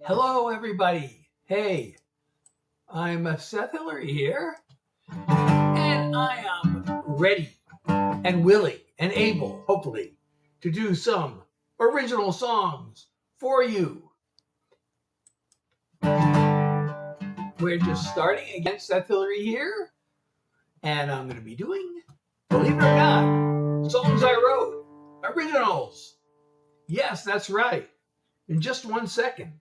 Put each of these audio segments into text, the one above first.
Hello, everybody. Hey, I'm Seth Hillary here, and I am ready and willing and able, hopefully, to do some original songs for you. We're just starting again. Seth Hillary here, and I'm going to be doing, believe it or not, songs I wrote, originals. Yes, that's right. In just 1 second.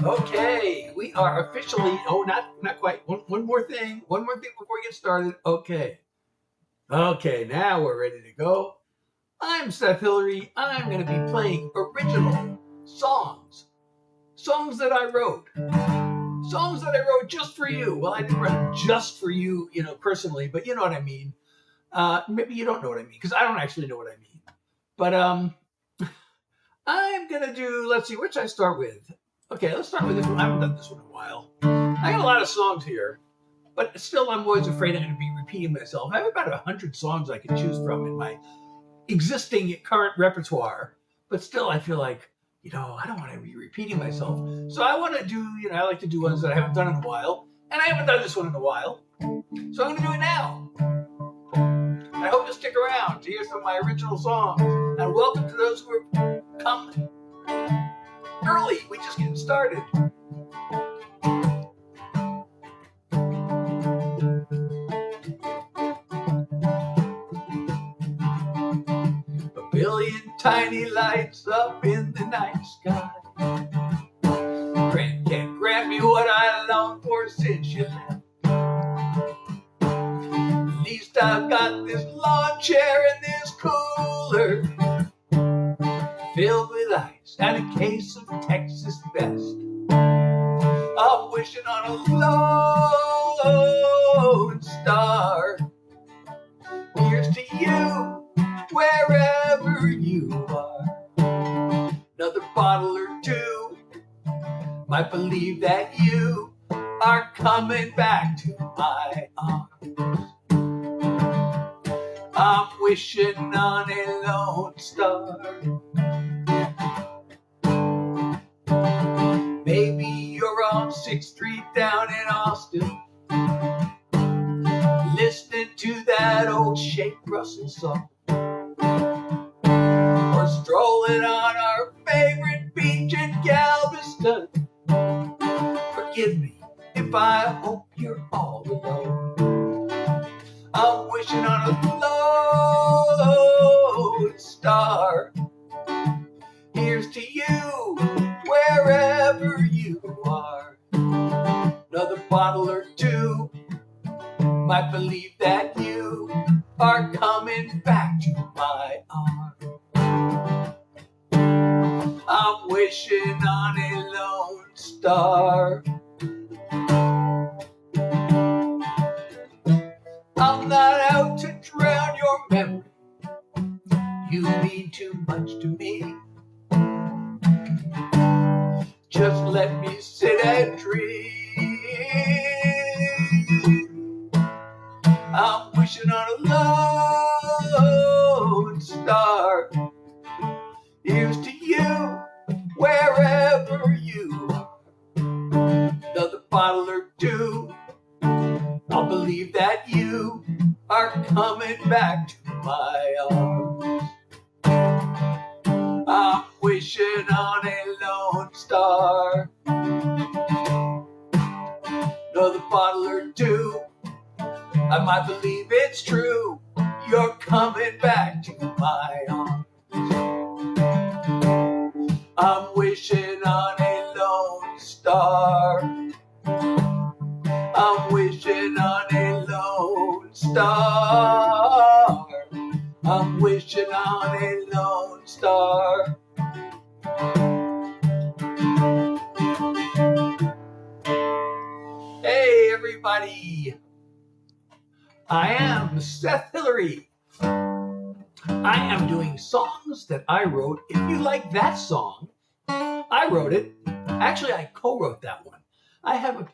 Okay, we are officially, not quite. One more thing before we get started. Okay, now we're ready to go. I'm Seth Hillary. I'm going to be playing original songs that I wrote. Songs that I wrote just for you. Well, I didn't write them just for you, personally, but you know what I mean. Maybe you don't know what I mean, because I don't actually know what I mean. But I'm going to do, let's see, which I start with. Okay, let's start with this one. I haven't done this one in a while. I got a lot of songs here, but still I'm always afraid I'm going to be repeating myself. I have about 100 songs I can choose from in my existing current repertoire, but still I feel like, I don't want to be repeating myself. So I want to do, I like to do ones that I haven't done in a while, and I haven't done this one in a while. So I'm going to do it now. I hope you'll stick around to hear some of my original songs, and welcome to those who have come early. We just getting started. A billion tiny lights up in the night sky. Can't grant me what I long for since you left. At least I've got this lawn chair and this cooler filled with ice and a case of Texas Best. I'm wishing on a lone star. Here's to you, wherever you are. Another bottle or two, might believe that you are coming back to my arms. I'm wishing on a lone star. Maybe you're on 6th Street down in Austin, listening to that old Shake Russell song, or strolling on our favorite beach in Galveston. Forgive me if I hope you're all alone. I'm wishing on a lone star. Here's to you, wherever you are. Another bottle or two, might believe that you are coming back to my arms. I'm wishing on a lone star. I'm not out to drown your memory. You mean too much to me. Just let me sit and dream. I'm wishing on a lone star. Here's to you, wherever you are. Another bottle or two, I'll believe that you are coming back to my arms. I'm wishing on a lone star. Another bottle or two, I might believe it's true. You're coming back to my arms. I'm wishing on a lone star. I'm wishing on a lone star. I'm wishing on a lone star. Hey, everybody. I am Seth Hillary. I am doing songs that I wrote. If you like that song, I wrote it. Actually, I co-wrote that one. I have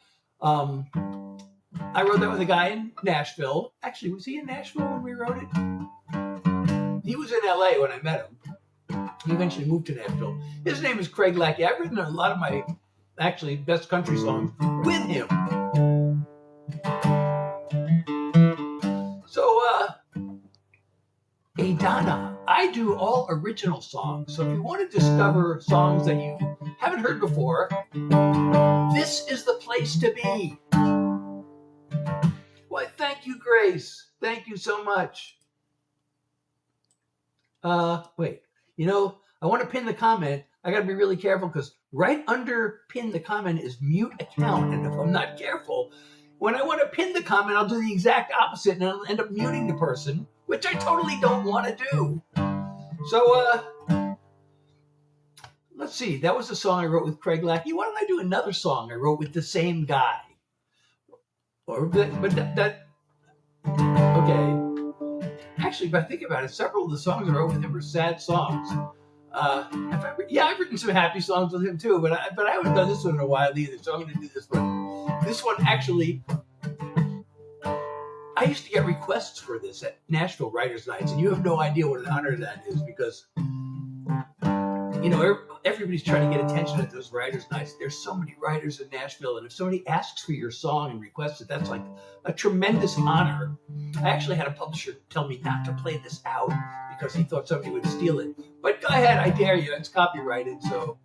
I wrote that with a guy in Nashville. Actually, was he in Nashville when we wrote it? He was in LA when I met him. He eventually moved to Nashville. His name is Craig Lackey. I've written a lot of my actually best country songs with him. So, hey Donna, I do all original songs. So if you want to discover songs that you haven't heard before, this is the place to be. Why, thank you, Grace. Thank you so much. Wait, I want to pin the comment. I got to be really careful because right under pin the comment is mute account. And if I'm not careful, when I want to pin the comment, I'll do the exact opposite and I'll end up muting the person, which I totally don't want to do. So, let's see. That was the song I wrote with Craig Lackey. Why don't I do another song I wrote with the same guy? Okay. Actually, if I think about it, several of the songs I wrote with him were sad songs. I've written some happy songs with him too, but I haven't done this one in a while either, so I'm going to do this one. This one, actually, I used to get requests for this at Nashville Writers' Nights, and you have no idea what an honor that is because, everybody's trying to get attention at those Writers' Nights. There's so many writers in Nashville, and if somebody asks for your song and requests it, that's like a tremendous honor. I actually had a publisher tell me not to play this out because he thought somebody would steal it. But go ahead, I dare you. It's copyrighted, so.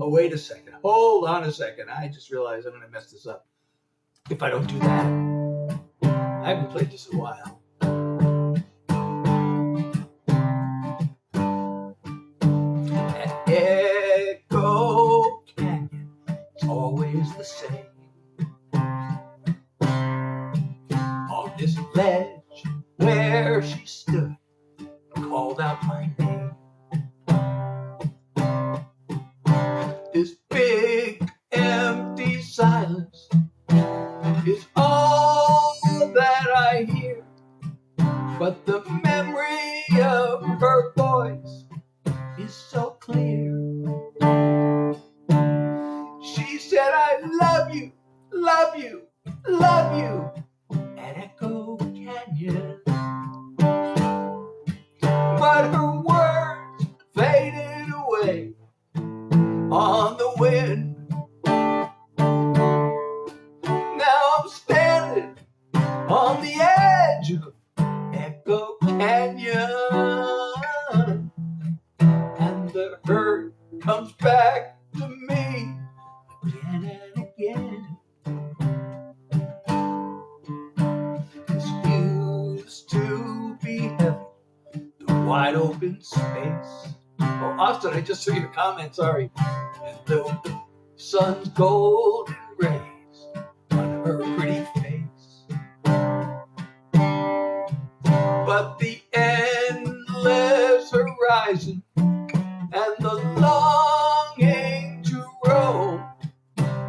Oh, wait a second. Hold on a second. I just realized I'm going to mess this up if I don't do that. I haven't played this in a while. At Echo Canyon, it's always the same. On this ledge where she stood, called out my name. This big empty silence is all that I hear, but the memory of her voice is so clear. She said, I love you, love you, love you, at Echo Canyon. But her words faded away on the wind. I'm standing on the edge of Echo Canyon, and the hurt comes back to me again and again. This used to be heaven, the wide open space. Oh, Austin, I just saw your comment, sorry. And the sun's golden rays on her pretty face, but the endless horizon and the longing to roam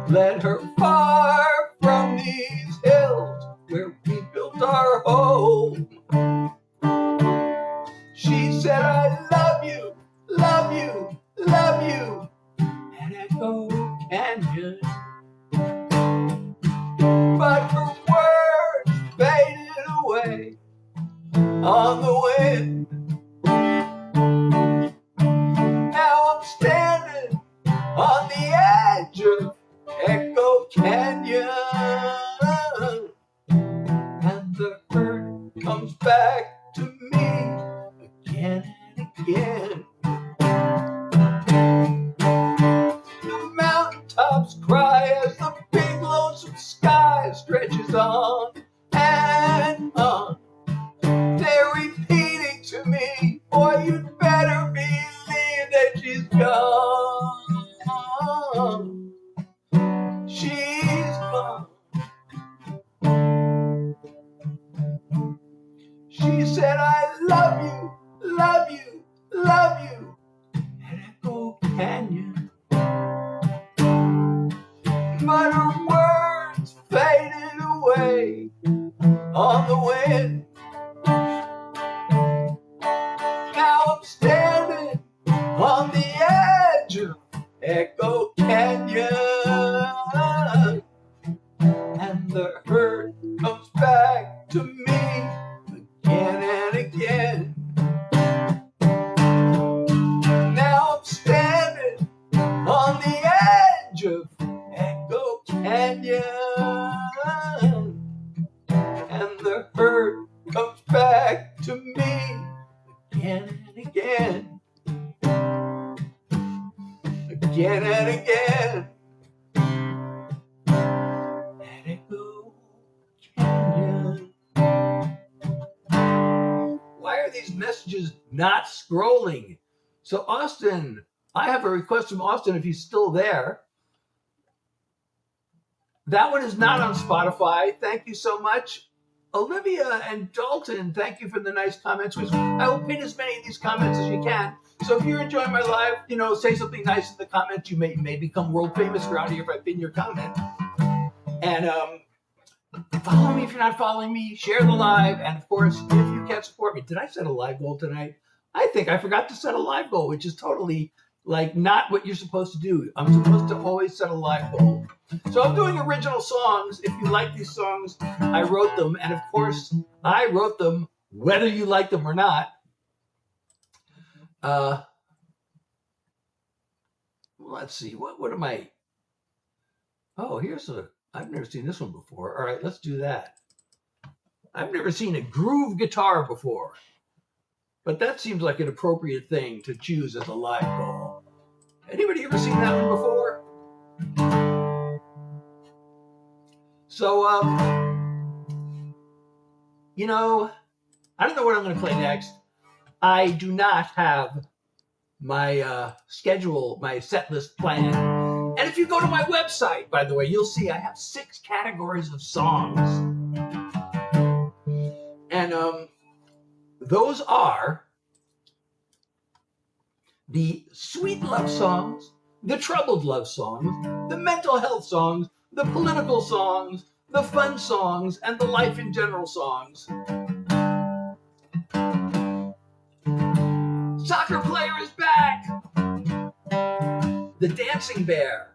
led her far from these hills where we built our home. She said, I love you, love you, love you, at Echo Canyon. But her words faded away on the wind. Now I'm standing on the edge of Echo Canyon, and the hurt comes back to me again and again. The mountaintops cry as the big lonesome sky stretches on and on. They're repeating to me, boy, you'd better believe that she's gone. She's gone. She said, I love you, love you, love you, at Echo Canyon. But her words faded away on the wind. standing on the edge of Echo Canyon, and the hurt comes back to me again and again. Now I'm standing on the edge of Echo Canyon, and the hurt comes back to me again and again. Again and again. Let it go, Canyon. Why are these messages not scrolling? So Austin, I have a request from Austin if he's still there. That one is not on Spotify. Thank you so much. Olivia and Dalton, thank you for the nice comments. I will pin as many of these comments as you can. So if you're enjoying my live, say something nice in the comments. You may become world famous around here if I pin your comment. And follow me if you're not following me. Share the live. And of course, if you can support me. Did I set a live goal tonight? I think I forgot to set a live goal, which is totally not what you're supposed to do. I'm supposed to always set a live goal. So I'm doing original songs. If you like these songs, I wrote them. And of course, I wrote them whether you like them or not. Let's see. What am I? Oh, I've never seen this one before. All right, let's do that. I've never seen a groove guitar before. But that seems like an appropriate thing to choose as a live goal. Anybody ever seen that one before? So, I don't know what I'm going to play next. I do not have my schedule, my set list planned. And if you go to my website, by the way, you'll see I have 6 categories of songs. And those are the sweet love songs, the troubled love songs, the mental health songs, the political songs, the fun songs, and the life in general songs. Soccer player is back. The dancing bear.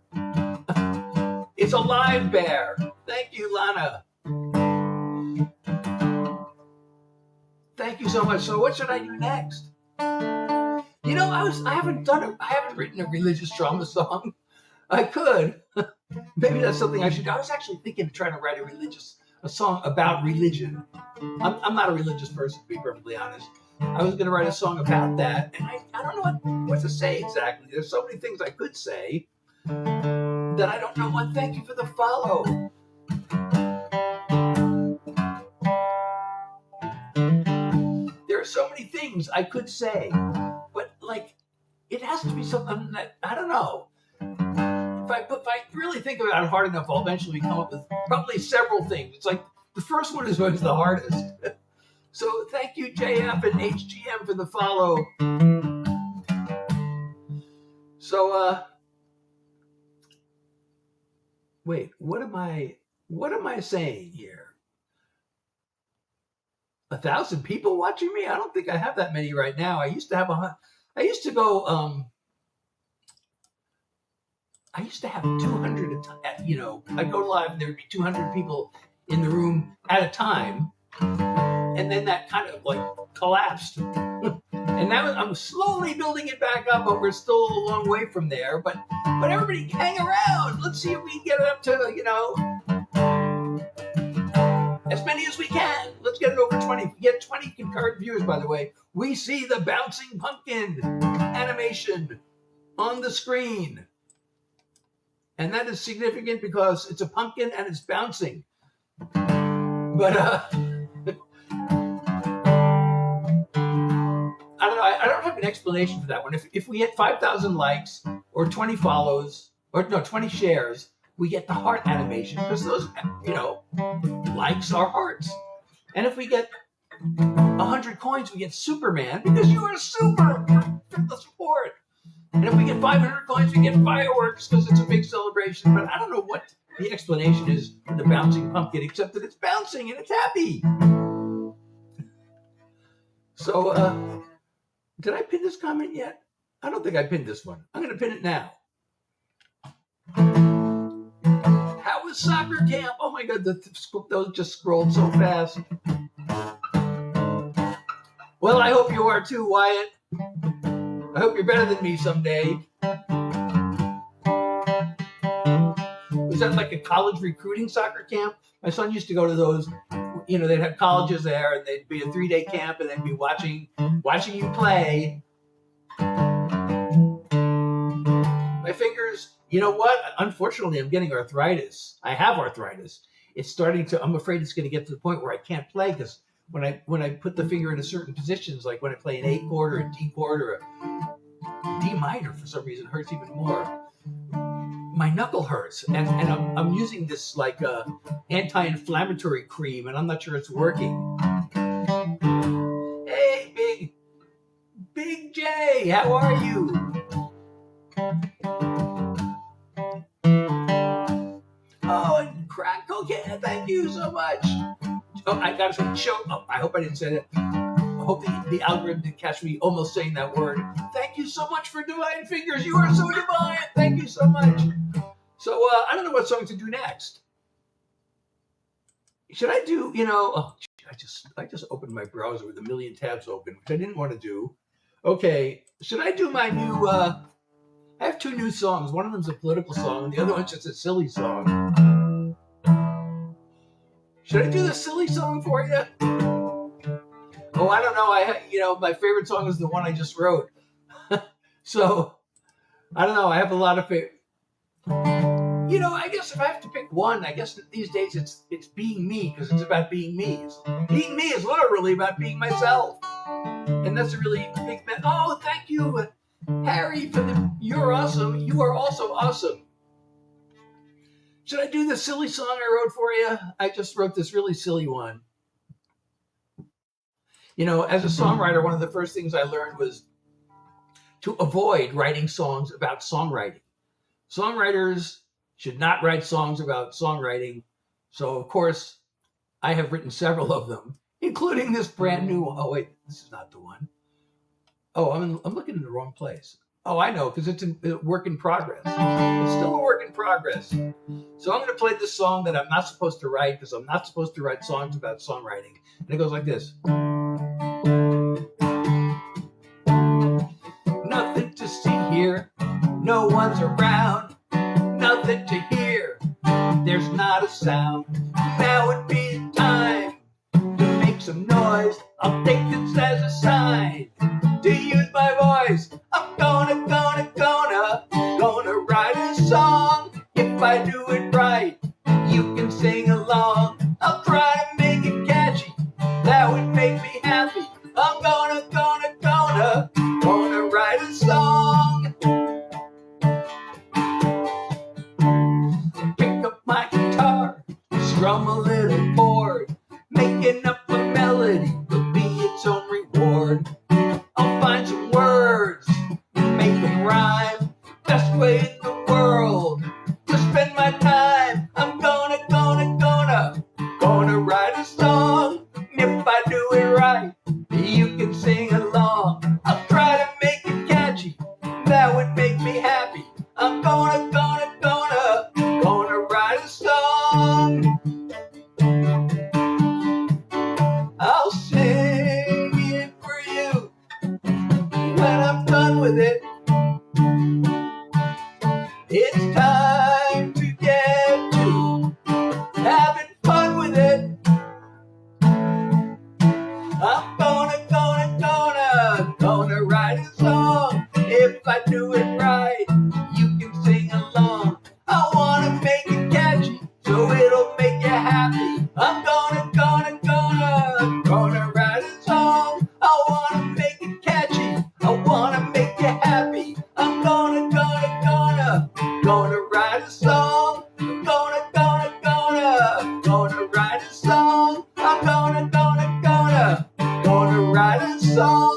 It's a live bear. Thank you, Lana. Thank you so much. So what should I do next? I haven't written a religious trauma song. I could. Maybe that's something I should do. I was actually thinking of trying to write a song about religion. I'm not a religious person, to be perfectly honest. I was going to write a song about that, and I don't know what to say exactly. There's so many things I could say that I don't know what. Thank you for the follow. There are so many things I could say, but it has to be something that, I don't know. If I really think about it hard enough, I'll eventually come up with probably several things. It's like the first one is always the hardest. So thank you, JF and HGM, for the follow. So, wait, what am I saying here? 1,000 people watching me? I don't think I have that many right now. I used to have 200, I'd go live and there'd be 200 people in the room at a time. And then that kind of collapsed. And now I'm slowly building it back up, but we're still a long way from there. But everybody hang around. Let's see if we can get it up to, as many as we can. Let's get it over 20. If we get 20 concurrent viewers, by the way, we see the bouncing pumpkin animation on the screen. And that is significant because it's a pumpkin and it's bouncing. But I don't know. I don't have an explanation for that one. If we get 5,000 likes or 20 follows, or no, 20 shares, we get the heart animation because those, likes are hearts. And if we get 100 coins, we get Superman because you are super for the support. And if we get 500 coins, we get fireworks because it's a big celebration. But I don't know what the explanation is for the bouncing pumpkin, except that it's bouncing and it's happy. So, Did I pin this comment yet? I don't think I pinned this one. I'm going to pin it now. How was soccer camp? Oh my God, those just scrolled so fast. Well, I hope you are too, Wyatt. I hope you're better than me someday. Was that like a college recruiting soccer camp? My son used to go to those. You know, they'd have colleges there, and they'd be a 3-day camp, and they'd be watching you play. My fingers, you know what? Unfortunately, I'm getting arthritis. I have arthritis. It's starting to. I'm afraid it's going to get to the point where I can't play because when I put the finger into certain positions, like when I play an A chord or a D chord or a D minor, for some reason, it hurts even more. My knuckle hurts, and I'm using this like anti-inflammatory cream, and I'm not sure it's working. Hey, Big J, how are you? Oh, and crack cocaine, thank you so much. Oh, I got to show. Oh, I hope I didn't say that. I hope the algorithm didn't catch me almost saying that word. Thank you so much for divine fingers. You are so divine. Thank you so much. So I don't know what song to do next. Should I do, oh, I just opened my browser with a million tabs open, which I didn't want to do. Okay, should I do my new, I have 2 new songs. One of them's a political song, and the other one's just a silly song. Should I do the silly song for you? Oh, I don't know. My favorite song is the one I just wrote. So, I don't know. I have a lot of favorite. I guess if I have to pick one, I guess these days it's being me, because it's about being me. Being me is literally about being myself. And that's a really big man. Oh, thank you, Harry, you're awesome. You are also awesome. Should I do the silly song I wrote for you? I just wrote this really silly one. As a songwriter, one of the first things I learned was to avoid writing songs about songwriting. Songwriters should not write songs about songwriting. So, of course, I have written several of them, including this brand new one. Oh, wait, this is not the one. Oh, I'm looking in the wrong place. Oh, I know, because it's a work in progress. It's still a work in progress. So I'm going to play this song that I'm not supposed to write, because I'm not supposed to write songs about songwriting. And it goes like this. Nothing to see here. No one's around. Nothing to hear. There's not a sound. Now would be the time to make some noise. I'll take this as a sign to use my voice. I'm gonna write a song. If I do it right, you can sing along. I'll try to make it catchy. That would make me happy. I'm gonna write a song. Pick up my guitar, strum a little chord. Making up a melody will be its own reward. I'll find some words, make them rhyme. Best way in the world to spend my time. I'm gonna write a song. If I do it right, you can sing along. I'll try to make it catchy. That would make me happy. I'm gonna write a song. I'll sing it for you when I'm done with it. It's time to get to having fun with it. I'm gonna write a song. If I do it right, you can sing along. I wanna make it catchy, so it'll make you happy. I'm gonna write a song. I wanna make it catchy. I wanna make you happy. I'm gonna write a song. I'm gonna write a song. I'm gonna write a song.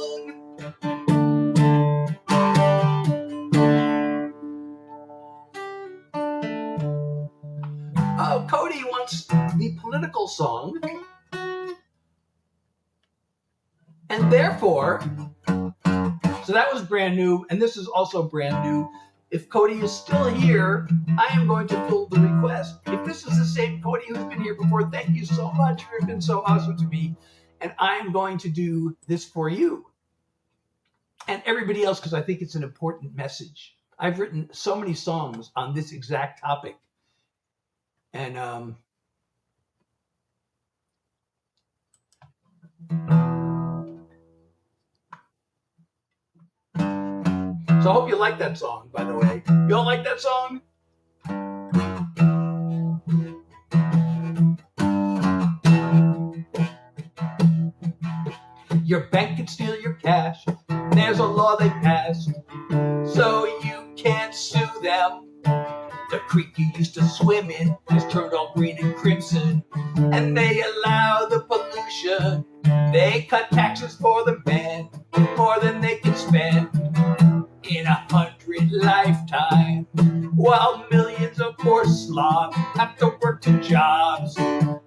Oh, Cody wants the political song. And therefore, So that was brand new, and this is also brand new. If Cody is still here, I am going to fill the request. If this is the same Cody who's been here before, thank you so much. You've been so awesome to me. And I am going to do this for you and everybody else because I think it's an important message. I've written so many songs on this exact topic. And so I hope you like that song, by the way. You all like that song? Your bank can steal your cash. There's a law they passed, so you can't sue them. The creek you used to swim in is turned all green and crimson, and they allow the pollution. They cut taxes for the men, more than they can spend in 100 lifetimes, while millions of poor slobs have to work 2 jobs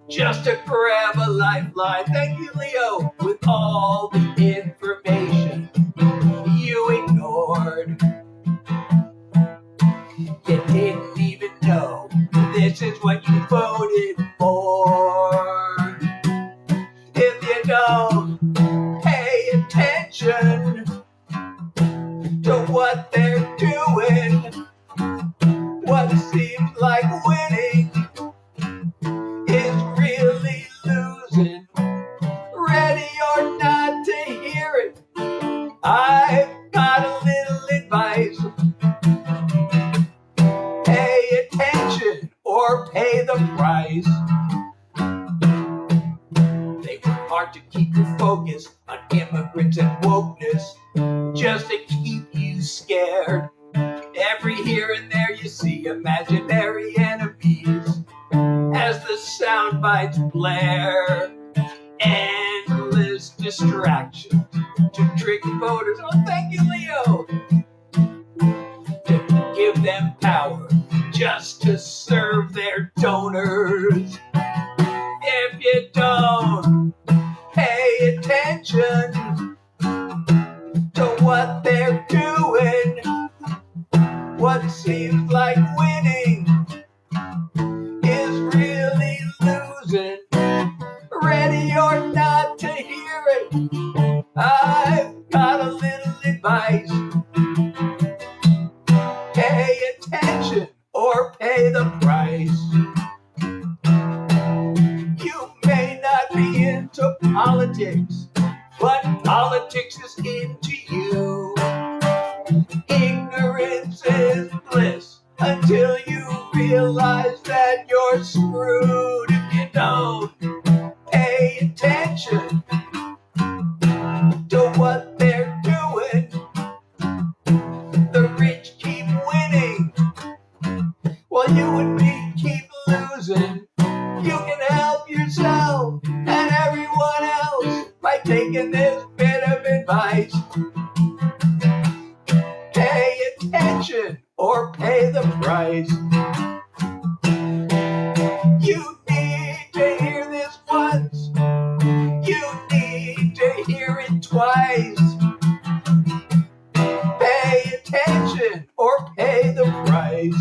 just to grab a lifeline. Thank you, Leo, with all the information you ignored. You didn't even know this is what you voted for. If you don't pay attention to what they're doing, what seems like winning is really losing. Ready or not to hear it, I've got a little advice. Pay attention or pay the price. They work hard to keep you focused on immigrants and wokeness, just to keep you scared. Every here and there you see imaginary enemies as the sound bites blare. Endless distractions to trick voters. Oh, thank you, Leo. To give them power just to serve their donors. If you don't pay attention to what they're doing, what seems like winning is really losing. Ready or not to hear it, I've got a little advice. Pay attention or pay the price. You may not be into politics, but politics is into you. Ignorance is bliss until you realize that you're screwed if you don't pay attention to what they're doing. The rich keep winning while you and me keep losing. You can help yourself and everyone else by taking this bit of advice. Pay attention or pay the price. You need to hear this once. You need to hear it twice. Pay attention or pay the price.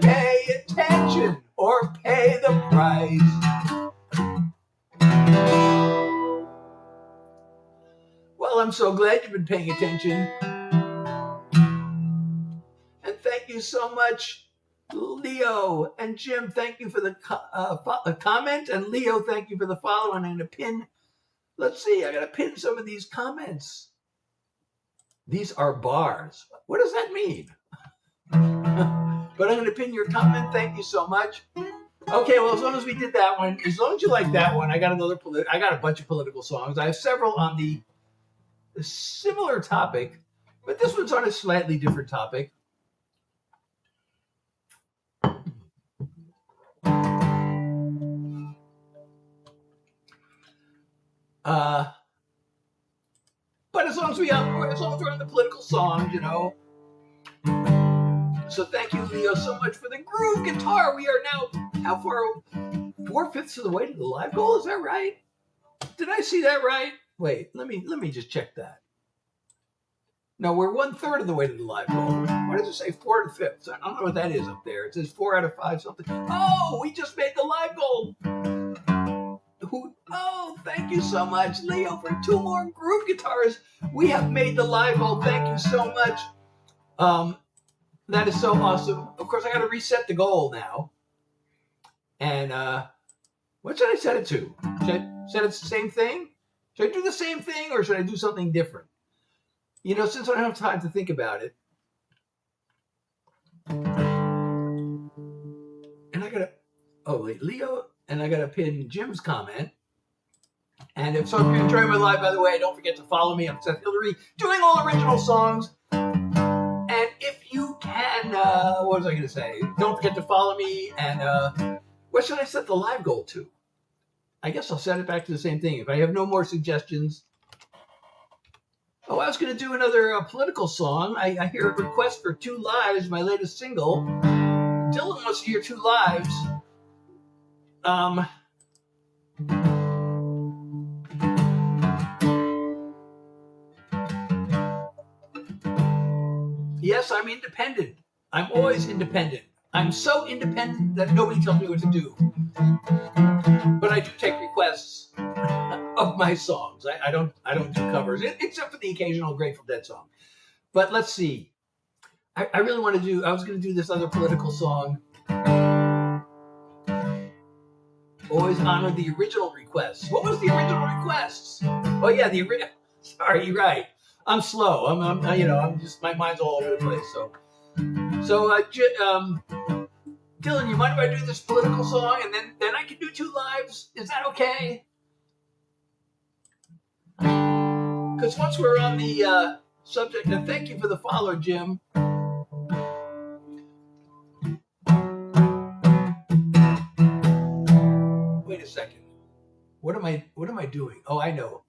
Pay attention or pay the price. Well, I'm so glad you've been paying attention. And thank you so much, Leo and Jim. Thank you for the comment. And Leo, thank you for the follow. And I'm going to pin, let's see, I got to pin some of these comments. These are bars. What does that mean? But I'm going to pin your comment. Thank you so much. Okay, well, as long as we did that one, as long as you like that one, I got a bunch of political songs. I have several on the similar topic, but this one's on a slightly different topic. But as long as we're on the political songs, you know. So thank you, Leo, so much for the groove guitar. We are now, how far? 4/5 of the way to the live goal. Is that right? Did I see that right? Wait, let me just check that. No, we're 1/3 of the way to the live goal. Why does it say 4 to 5th? I don't know what that is up there. It says 4 out of 5 something. Oh, we just made the live goal. Oh, thank you so much, Leo, for 2 more groove guitars. We have made the live goal. Thank you so much. That is so awesome. Of course, I got to reset the goal now. And what should I set it to? Should I set it the same thing? Should I do the same thing, or should I do something different? You know, since I don't have time to think about it. And I got to, Leo, and I got to pin Jim's comment. And if you're enjoying my live, by the way, don't forget to follow me. I'm Seth Hillary, doing all original songs. And if you can, what was I going to say? Don't forget to follow me. And what should I set the live goal to? I guess I'll set it back to the same thing. If I have no more suggestions. Oh, I was going to do another political song. I hear a request for 2 Lives, my latest single. Dylan wants to hear 2 Lives. Yes, I'm independent. I'm always independent. I'm so independent that nobody tells me what to do. But I do take requests of my songs. I don't do covers, except for the occasional Grateful Dead song. But let's see. I really want to do, I was going to do this other political song. Always honor the original requests. What was the original requests? Oh yeah, sorry, you're right. I'm slow. I'm just, my mind's all over the place. So Dylan, you mind if I do this political song and then I can do 2 Lives? Is that okay? Because once we're on the subject, and thank you for the follow, Jim. Wait a second. What am I doing? Oh, I know.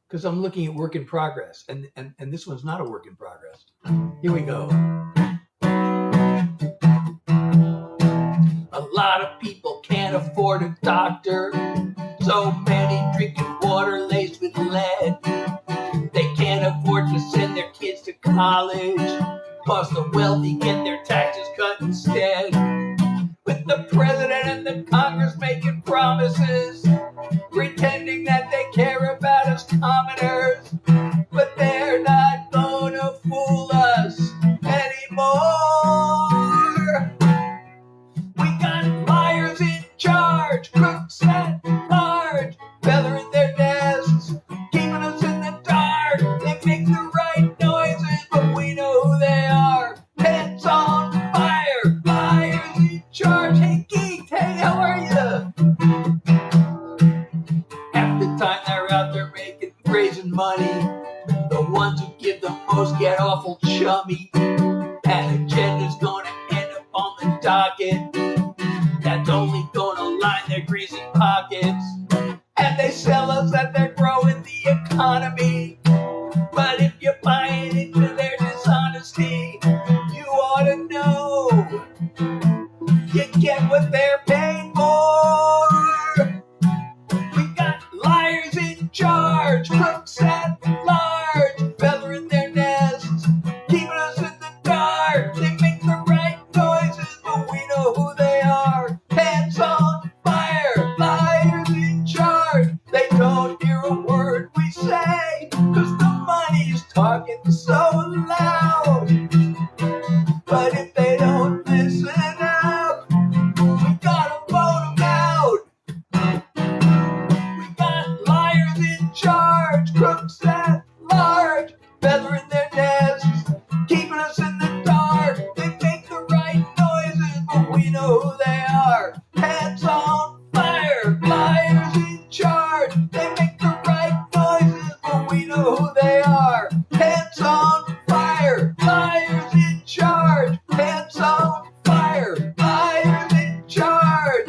Because I'm looking at work in progress, and this one's not a work in progress. Here we go. A lot of people can't afford a doctor. So many drinking water laced with lead. They can't afford to send their kids to college. Cause the wealthy get their taxes cut instead. With the president and the Congress making promises, pretending that they care about us commoners. But they're not gonna fool us anymore. We got liars in charge, crooks at large, feathering their nests, keeping us in the dark. They make the right noises, but we know who they are. Heads on fire, liars in charge. Hey Geek, hey, how are you? Half the time they're out there raising money. The ones who give the most get awful chummy. An agenda's gonna end up on the docket. That's only gonna line their greasy pockets. And they sell us that they're growing the economy. But if you're buying into their dishonesty, you ought to know you get what they're paying for. We got liars in charge, crooks at large, feathering their nests, keeping us in the dark. They make the right noises, but we know who they are. Hands on fire, liars in charge. They don't hear a word we say, cause the money's talking so loud. But if they don't listen out, we gotta vote them out. We got liars in charge, crooks at large, feathering their nests, keeping us in the dark. They make the right noises, but we know who they are. Hands on fire, liars in charge. They make the right noises, but we know who they are. Hands on fire, liars in charge. Hands on fire, liars in charge.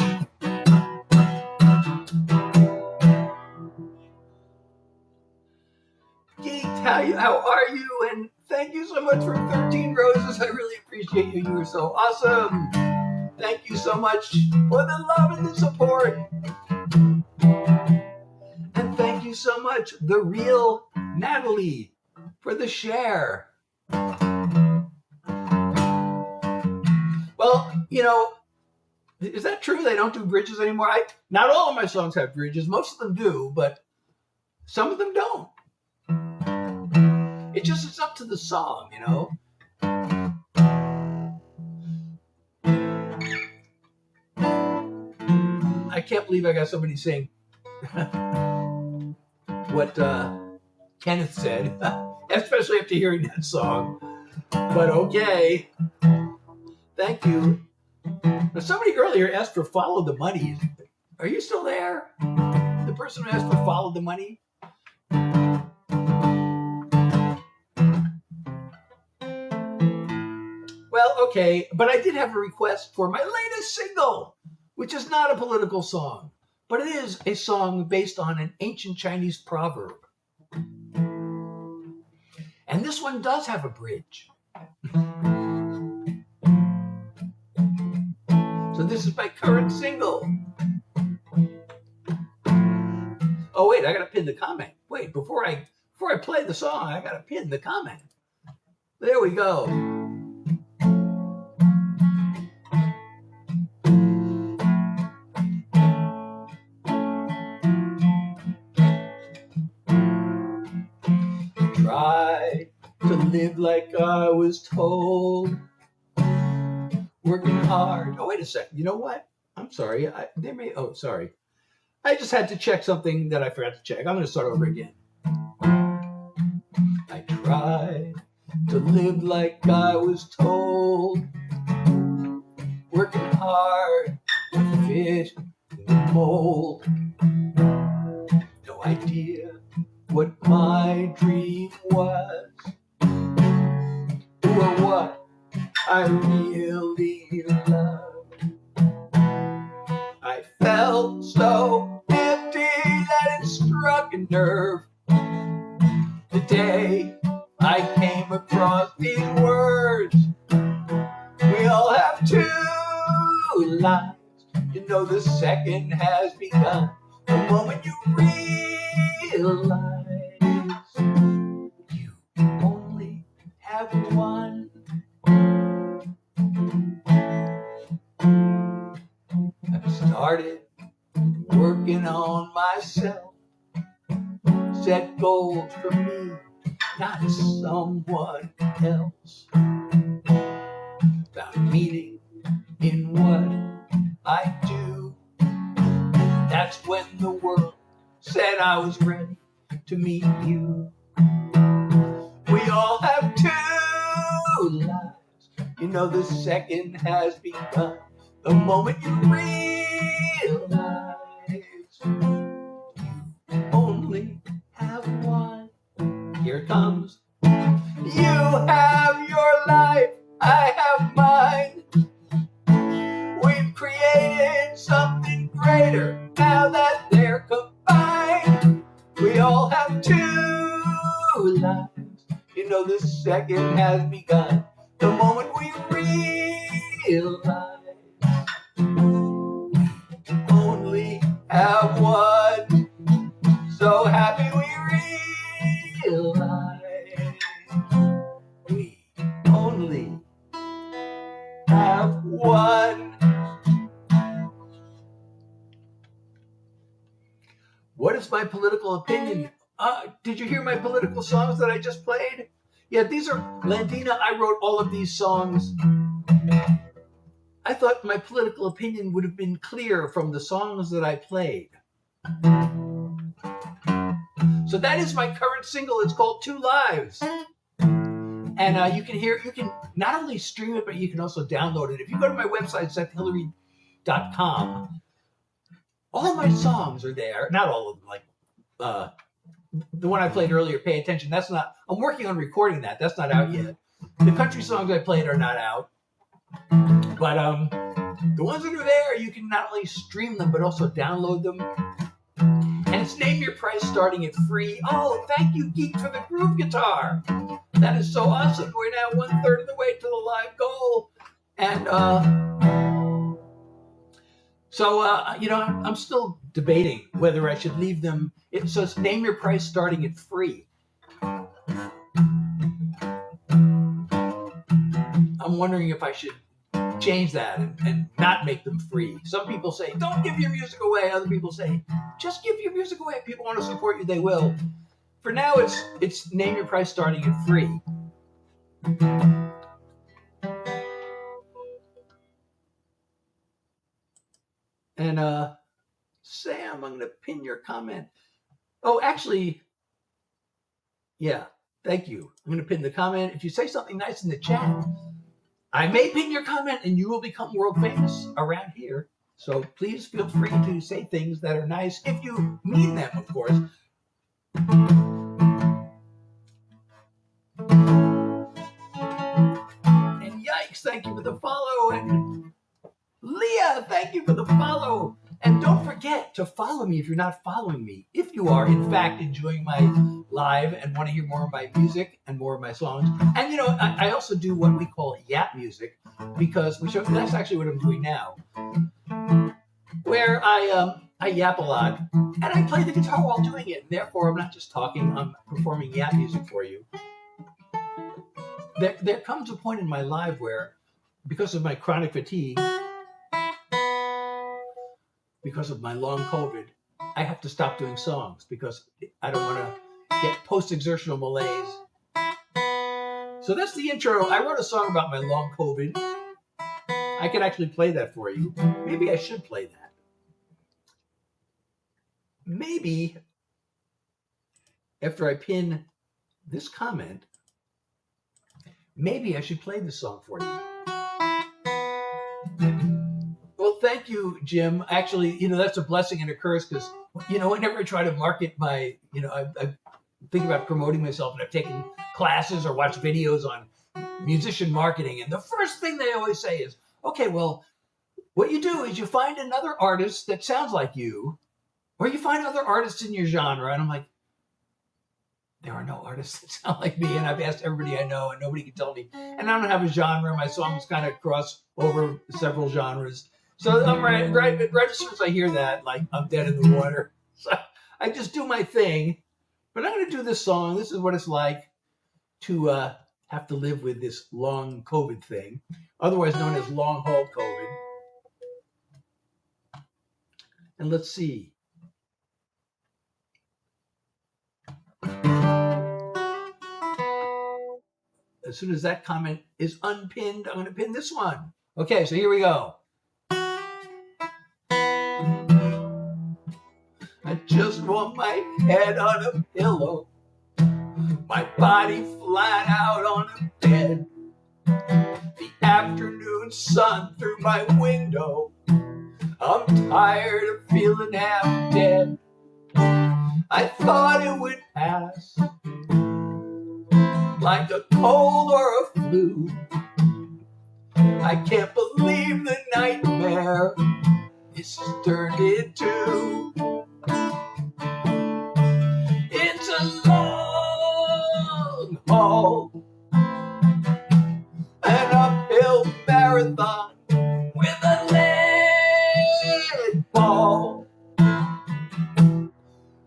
Geek, how are you? And thank you so much for 13 roses. I really appreciate you. You were so awesome. Thank you so much for the love and the support. And thank you you so much, the real Natalie, for the share. Well, is that true? They don't do bridges anymore? Not all of my songs have bridges. Most of them do, but some of them don't. It's up to the song, I can't believe I got somebody saying what Kenneth said, especially after hearing that song. But okay. Thank you. Now, somebody earlier asked for Follow the Money. Are you still there? The person who asked for Follow the Money? Well, okay, but I did have a request for my latest single, which is not a political song, but it is a song based on an ancient Chinese proverb. And this one does have a bridge. So this is my current single. Oh wait, I gotta pin the comment. Wait, before I play the song, I gotta pin the comment. There we go. Try to live like I was told. Working hard. Oh, wait a second. You know what? I'm sorry. Sorry. I just had to check something that I forgot to check. I'm going to start over again. I tried to live like I was told. Working hard to fit the mold. No idea what my dream was. Or what I really loved. I felt so empty that it struck a nerve. The day I came across these words. We all have two lives. The second has begun. The moment you realize you only have one. I started working on myself, set goals for me, not someone else. Found meaning in what I do. That's when the world said I was ready to meet you. We all have two lives. The second has begun. The moment you realize you only have one. Here it comes. You have your life, I have mine. We've created something greater now that they're combined. We all have two lives. The second has begun. The moment we realize we only have one. So happy we realize we only have one. What is my political opinion? Did you hear my political songs that I just played? Yeah, these are Landina. I wrote all of these songs. I thought my political opinion would have been clear from the songs that I played. So that is my current single. It's called Two Lives. And you can not only stream it, but you can also download it. If you go to my website, SethHillary.com, all my songs are there. Not all of them, like the one I played earlier, Pay Attention. I'm working on recording that. That's not out yet. The country songs I played are not out. But the ones that are there, you can not only stream them, but also download them. And it's Name Your Price starting at free. Oh, thank you, Geek, for the groove guitar. That is so awesome. We're now 1/3 of the way to the live goal. And so, I'm still debating whether I should leave them It says name your price starting at free. I'm wondering if I should change that and not make them free. Some people say, don't give your music away. Other people say, just give your music away. If people want to support you, they will. For now, it's name your price starting at free. And Sam, I'm going to pin your comment. Oh, actually, yeah, thank you. I'm going to pin the comment. If you say something nice in the chat, I may pin your comment and you will become world famous around here. So please feel free to say things that are nice if you mean them, of course. And Yikes, thank you for the follow. And Leah, thank you for the follow. And don't forget to follow me if you're not following me. If you are, in fact, enjoying my live and want to hear more of my music and more of my songs. And, you know, I also do what we call yap music, because that's actually what I'm doing now, where I yap a lot and I play the guitar while doing it. And therefore, I'm not just talking, I'm performing yap music for you. There comes a point in my life where, because of my chronic fatigue, because of my long COVID, I have to stop doing songs because I don't want to get post-exertional malaise. So that's the intro. I wrote a song about my long COVID. I could actually play that for you. Maybe I should play that. Maybe after I pin this comment, maybe I should play this song for you. Well, thank you, Jim. Actually, you know, that's a blessing and a curse because, you know, whenever I try to market my, you know, I think about promoting myself, and I've taken classes or watched videos on musician marketing. And the first thing they always say is, okay, well, what you do is you find another artist that sounds like you, or you find other artists in your genre. And I'm like, there are no artists that sound like me. And I've asked everybody I know and nobody can tell me. And I don't have a genre. My songs kind of cross over several genres. So I'm right as soon as I hear that, like, I'm dead in the water. So I just do my thing. But I'm going to do this song. This is what it's like to have to live with this long COVID thing, otherwise known as long haul COVID. And let's see. As soon as that comment is unpinned, I'm going to pin this one. Okay, so here we go. I just want my head on a pillow, my body flat out on a bed, the afternoon sun through my window. I'm tired of feeling half dead. I thought it would pass like a cold or a flu. I can't believe the nightmare this has turned into. It's a long haul, an uphill marathon with a lead ball.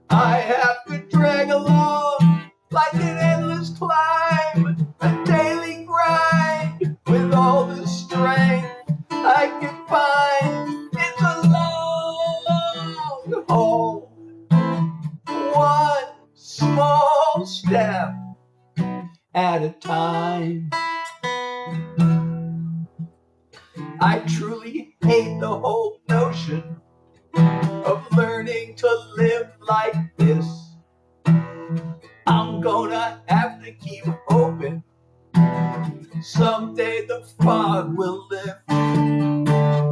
I have to drag along like an endless climb, a daily grind with all the strength I can find. It's a long haul, one small step at a time. I truly hate the whole notion of learning to live like this. I'm gonna have to keep hoping someday the fog will lift.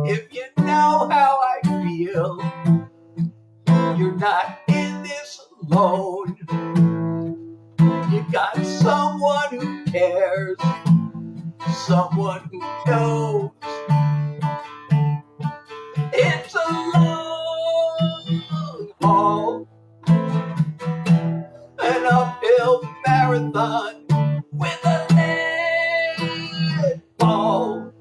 If you know how I feel, you're not in this alone. You got someone who cares, someone who knows. It's a long haul, an uphill marathon with a lead ball.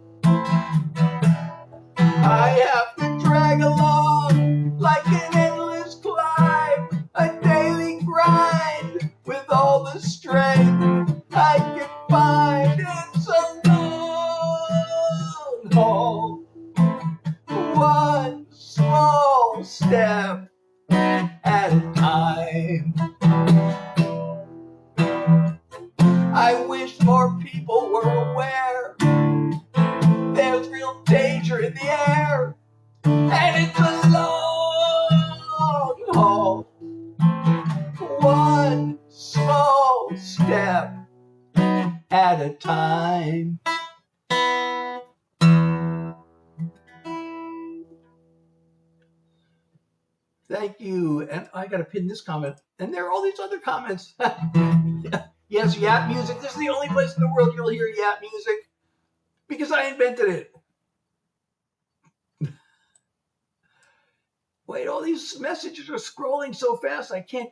I have to drag along like an endless climb, a the strength I can find. It's a long haul, one small step at a time. I wish more people were aware there's real danger in the air, and it's a long haul, one small step at a time. Thank you. And I got to pin this comment. And there are all these other comments. Yes, Yap music. This is the only place in the world you'll hear Yap music because I invented it. Wait, all these messages are scrolling so fast. I can't.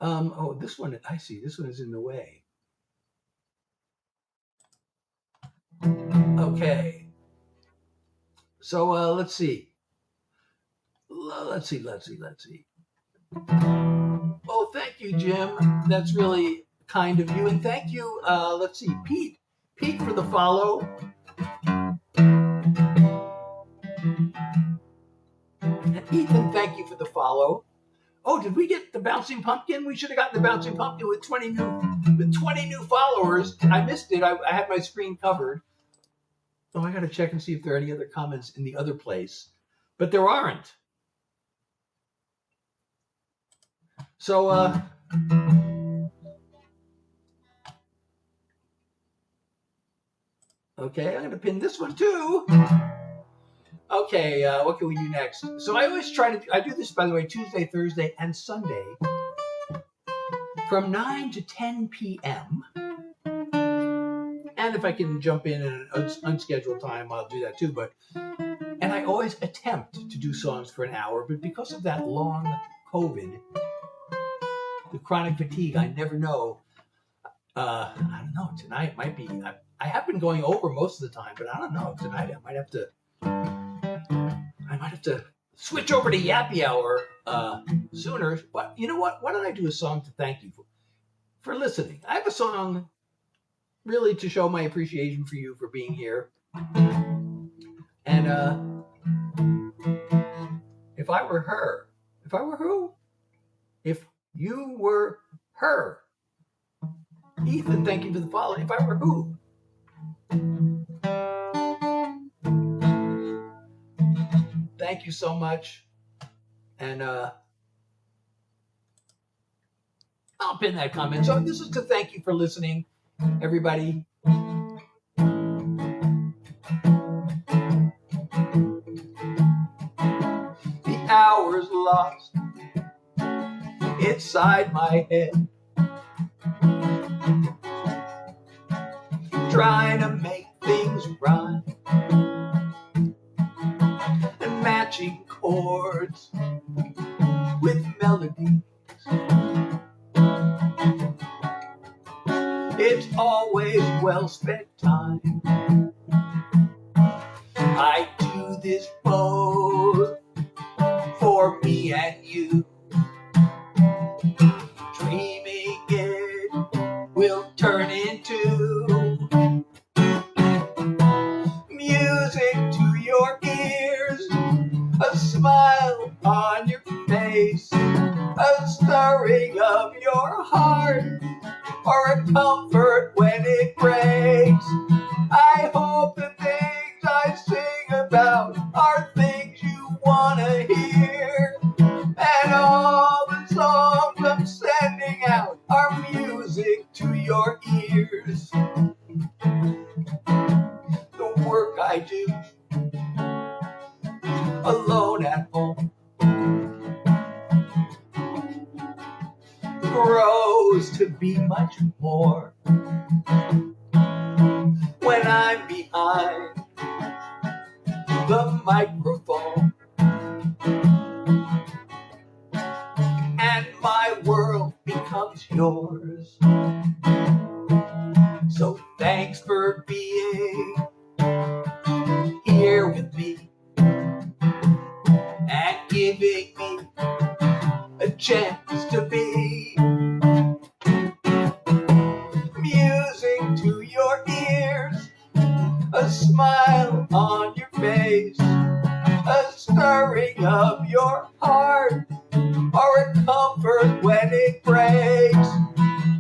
Oh, this one, I see. This one is in the way. Okay. So let's see. Let's see. Oh, thank you, Jim. That's really kind of you. And thank you, let's see, Pete for the follow. And Ethan, thank you for the follow. Oh, did we get the Bouncing Pumpkin? We should have gotten the Bouncing Pumpkin with 20 new followers. I missed it. I had my screen covered. Oh, I got to check and see if there are any other comments in the other place. But there aren't. So, okay, I'm going to pin this one too. Okay, what can we do next? So I always I do this, by the way, Tuesday, Thursday, and Sunday from 9 to 10 p.m. And if I can jump in at an unscheduled time, I'll do that too. And I always attempt to do songs for an hour, but because of that long COVID, the chronic fatigue, I never know. I don't know. Tonight might be. I have been going over most of the time, but I don't know. Tonight I might have to switch over to Yappy Hour sooner. But you know what? Why don't I do a song to thank you for listening? I have a song really to show my appreciation for you for being here. And if I were her, if I were who? If you were her. Ethan, thank you for the follow. If I were who? Thank you so much. And I'll pin that comment. So this is to thank you for listening, everybody. The hours lost inside my head, trying to make things rhyme and matching chords with melodies. It's always well spent time. I do this both for me and you, dreaming it will turn into music to your ears, a smile on your face, a stirring of your heart, or a comfort when it breaks. I hope the things I sing about are things you want to hear, and all the songs I'm sending out are music to your ears. The work I do alone at home grows to be much more when I'm behind the microphone, and my world becomes yours. So thanks for being here with me and giving me a chance to be when it breaks.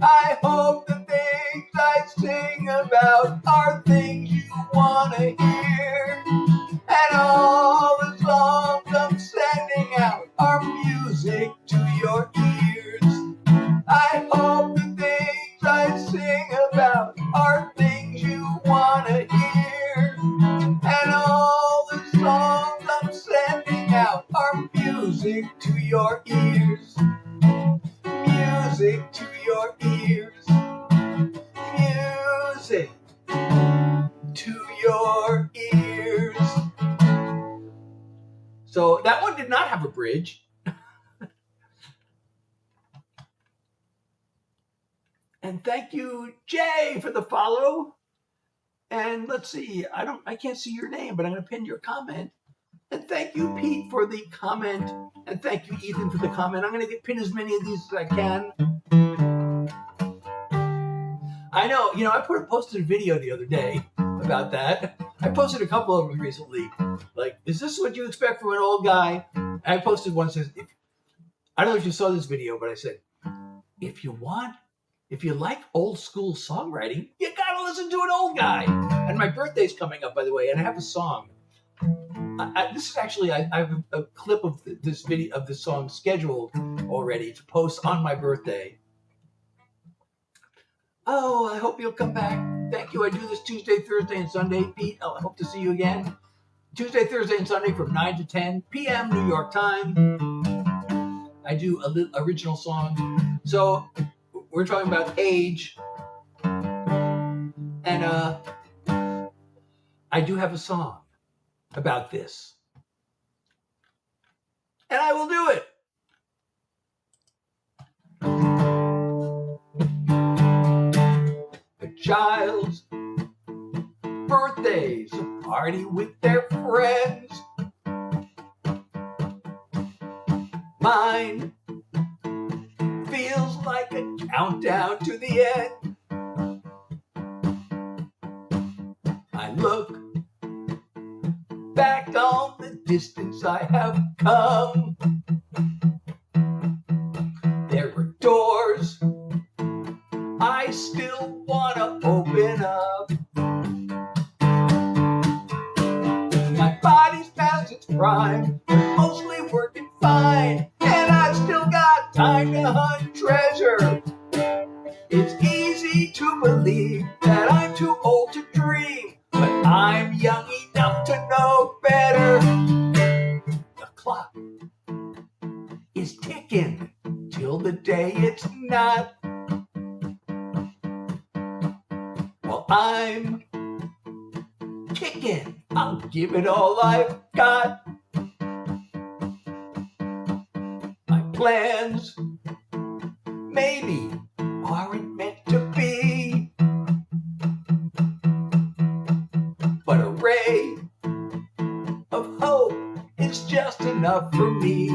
I hope the things I sing about are things you want to hear. And all the songs I'm sending out are music to your ears. I hope the things I sing about are things you want to hear. And all the songs I'm sending out are music to your ears. Music to your ears. Music to your ears. So that one did not have a bridge. And thank you, Jay, for the follow. And let's see, I can't see your name, but I'm going to pin your comment. And thank you, Pete, for the comment. And thank you, Ethan, for the comment. I'm going to pin as many of these as I can. I know, I posted a video the other day about that. I posted a couple of them recently. Like, is this what you expect from an old guy? And I posted one that says, I don't know if you saw this video, but I said, if you like old school songwriting, you gotta listen to an old guy. And my birthday's coming up, by the way, and I have a song. This is actually, I have a clip of this video of this song scheduled already to post on my birthday. Oh, I hope you'll come back. Thank you. I do this Tuesday, Thursday, and Sunday. Pete, I hope to see you again. Tuesday, Thursday, and Sunday from 9 to 10 p.m. New York time. I do a original song. So we're talking about age. And I do have a song about this. And I will do it. A child's birthday's a party with their friends. Mine feels like a countdown to the end. I look back on the distance I have come. There are doors I still want to open up. My body's past its prime, mostly working fine, and I've still got time to hunt treasure. It's easy to believe that I'm too old to dream, but I'm young enough to know better. The clock is ticking till the day it's not. While I'm kicking, I'll give it all I've got. My plans maybe aren't meant to be, but a ray of hope is just enough for me.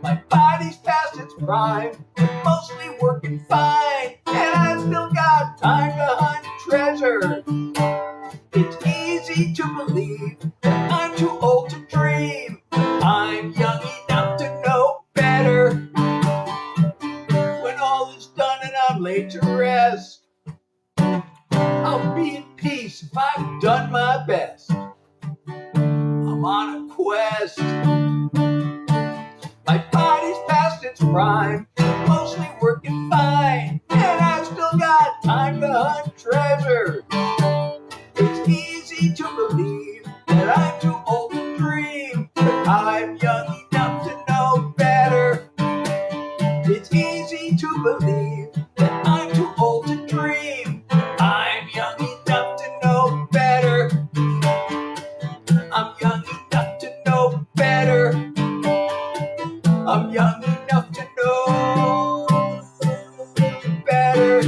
My body's past its prime, but mostly working fine, and I've still got time to hunt treasure. It's easy to believe that I'm too old to dream. I'm young enough to know better. When all is done and I'm laid to rest, I'll be in peace if I've done my best. I'm on a quest. My body's past its prime, mostly working fine, and I've still got time to hunt treasure. It's easy to believe that I'm too old to dream, but I'm young enough to know better. It's easy to believe that I'm too old to dream. I'm young enough to know better. I'm young enough to know better. I'm young enough to know better.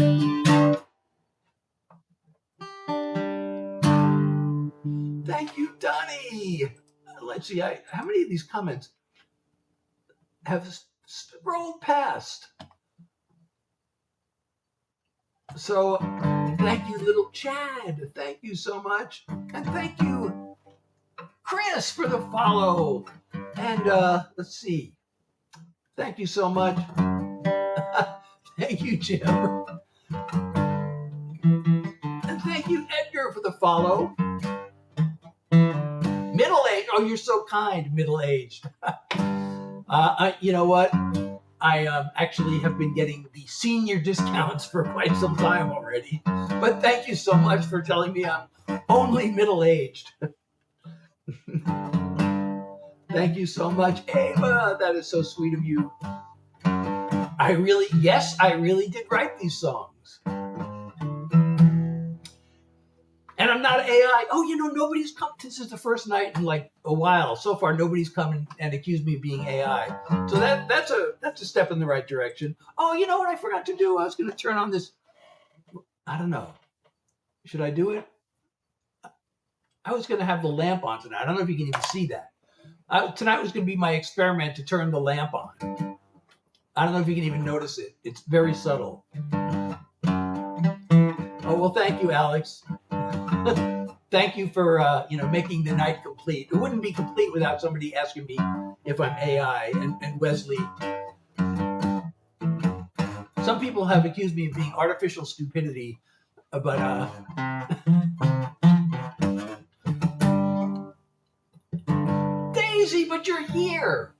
Thank you, Donnie. Let's see, how many of these comments have scrolled past? So, thank you, little Chad. Thank you so much. And thank you, Chris, for the follow. And let's see. Thank you so much. Thank you, Jim. And thank you, Edgar, for the follow. Middle-aged. Oh, you're so kind, middle-aged. You know what? I actually have been getting the senior discounts for quite some time already. But thank you so much for telling me I'm only middle-aged. Thank you so much, Ava. That is so sweet of you. I really did write these songs. And I'm not AI. Oh, nobody's come. This is the first night in like a while. So far, nobody's come and accused me of being AI. So that's a step in the right direction. Oh, you know what I forgot to do? I was going to turn on this. I don't know. Should I do it? I was going to have the lamp on tonight. I don't know if you can even see that. Tonight was going to be my experiment to turn the lamp on. I don't know if you can even notice it. It's very subtle. Oh, well, thank you, Alex. Thank you for making the night complete. It wouldn't be complete without somebody asking me if I'm AI. And Wesley. Some people have accused me of being artificial stupidity, but Daisy, but you're here,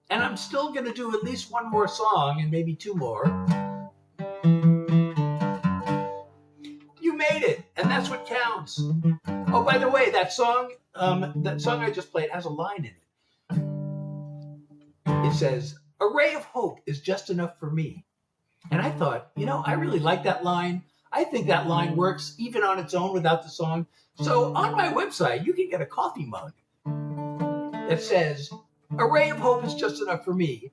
and I'm still gonna do at least one more song and maybe two more. You made it, and that's what counts. Oh, by the way, that song I just played has a line in it. It says, "A ray of hope is just enough for me." And I thought, I really like that line. I think that line works even on its own without the song. So on my website, you can get a coffee mug that says, "A ray of hope is just enough for me,"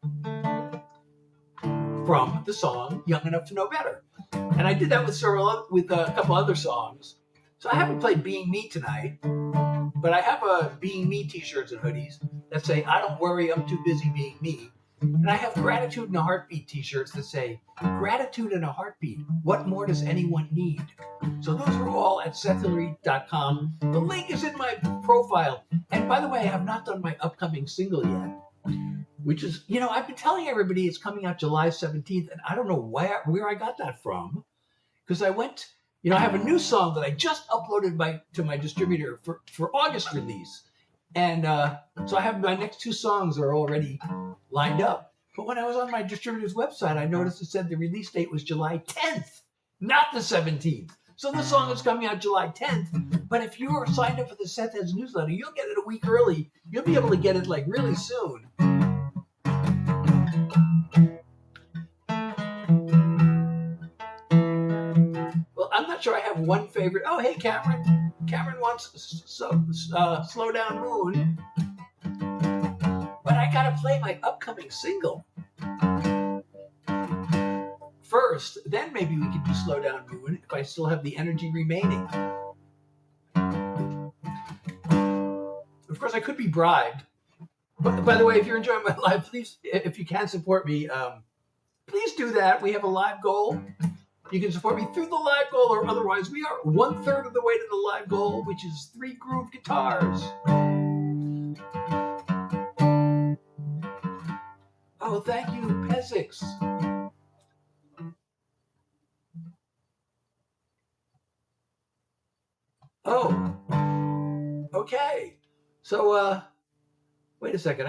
from the song Young Enough to Know Better. And I did that with a couple other songs. So I haven't played Being Me tonight, but I have Being Me t-shirts and hoodies that say, "I don't worry, I'm too busy being me." And I have Gratitude in a Heartbeat t-shirts that say, "Gratitude in a Heartbeat. What more does anyone need?" So those are all at SethHillary.com. The link is in my profile. And by the way, I have not done my upcoming single yet, which is, I've been telling everybody it's coming out July 17th, and I don't know where I got that from. Because I went, I have a new song that I just uploaded to my distributor for August release. And so I have my next two songs are already lined up. But when I was on my distributor's website, I noticed it said the release date was July 10th, not the 17th. So the song is coming out July 10th. But if you're signed up for the Seth Heads newsletter, you'll get it a week early. You'll be able to get it like really soon. Well, I'm not sure I have one favorite. Oh, hey, Cameron. Cameron wants Slow Down Moon. But I gotta play my upcoming single first, then maybe we can do Slow Down Moon if I still have the energy remaining. Of course, I could be bribed. But by the way, if you're enjoying my live, please, if you can support me, please do that. We have a live goal. You can support me through the live goal, or otherwise, we are 1/3 of the way to the live goal, which is 3 groove guitars. Oh, thank you, Pezix. Oh, okay. So, wait a second.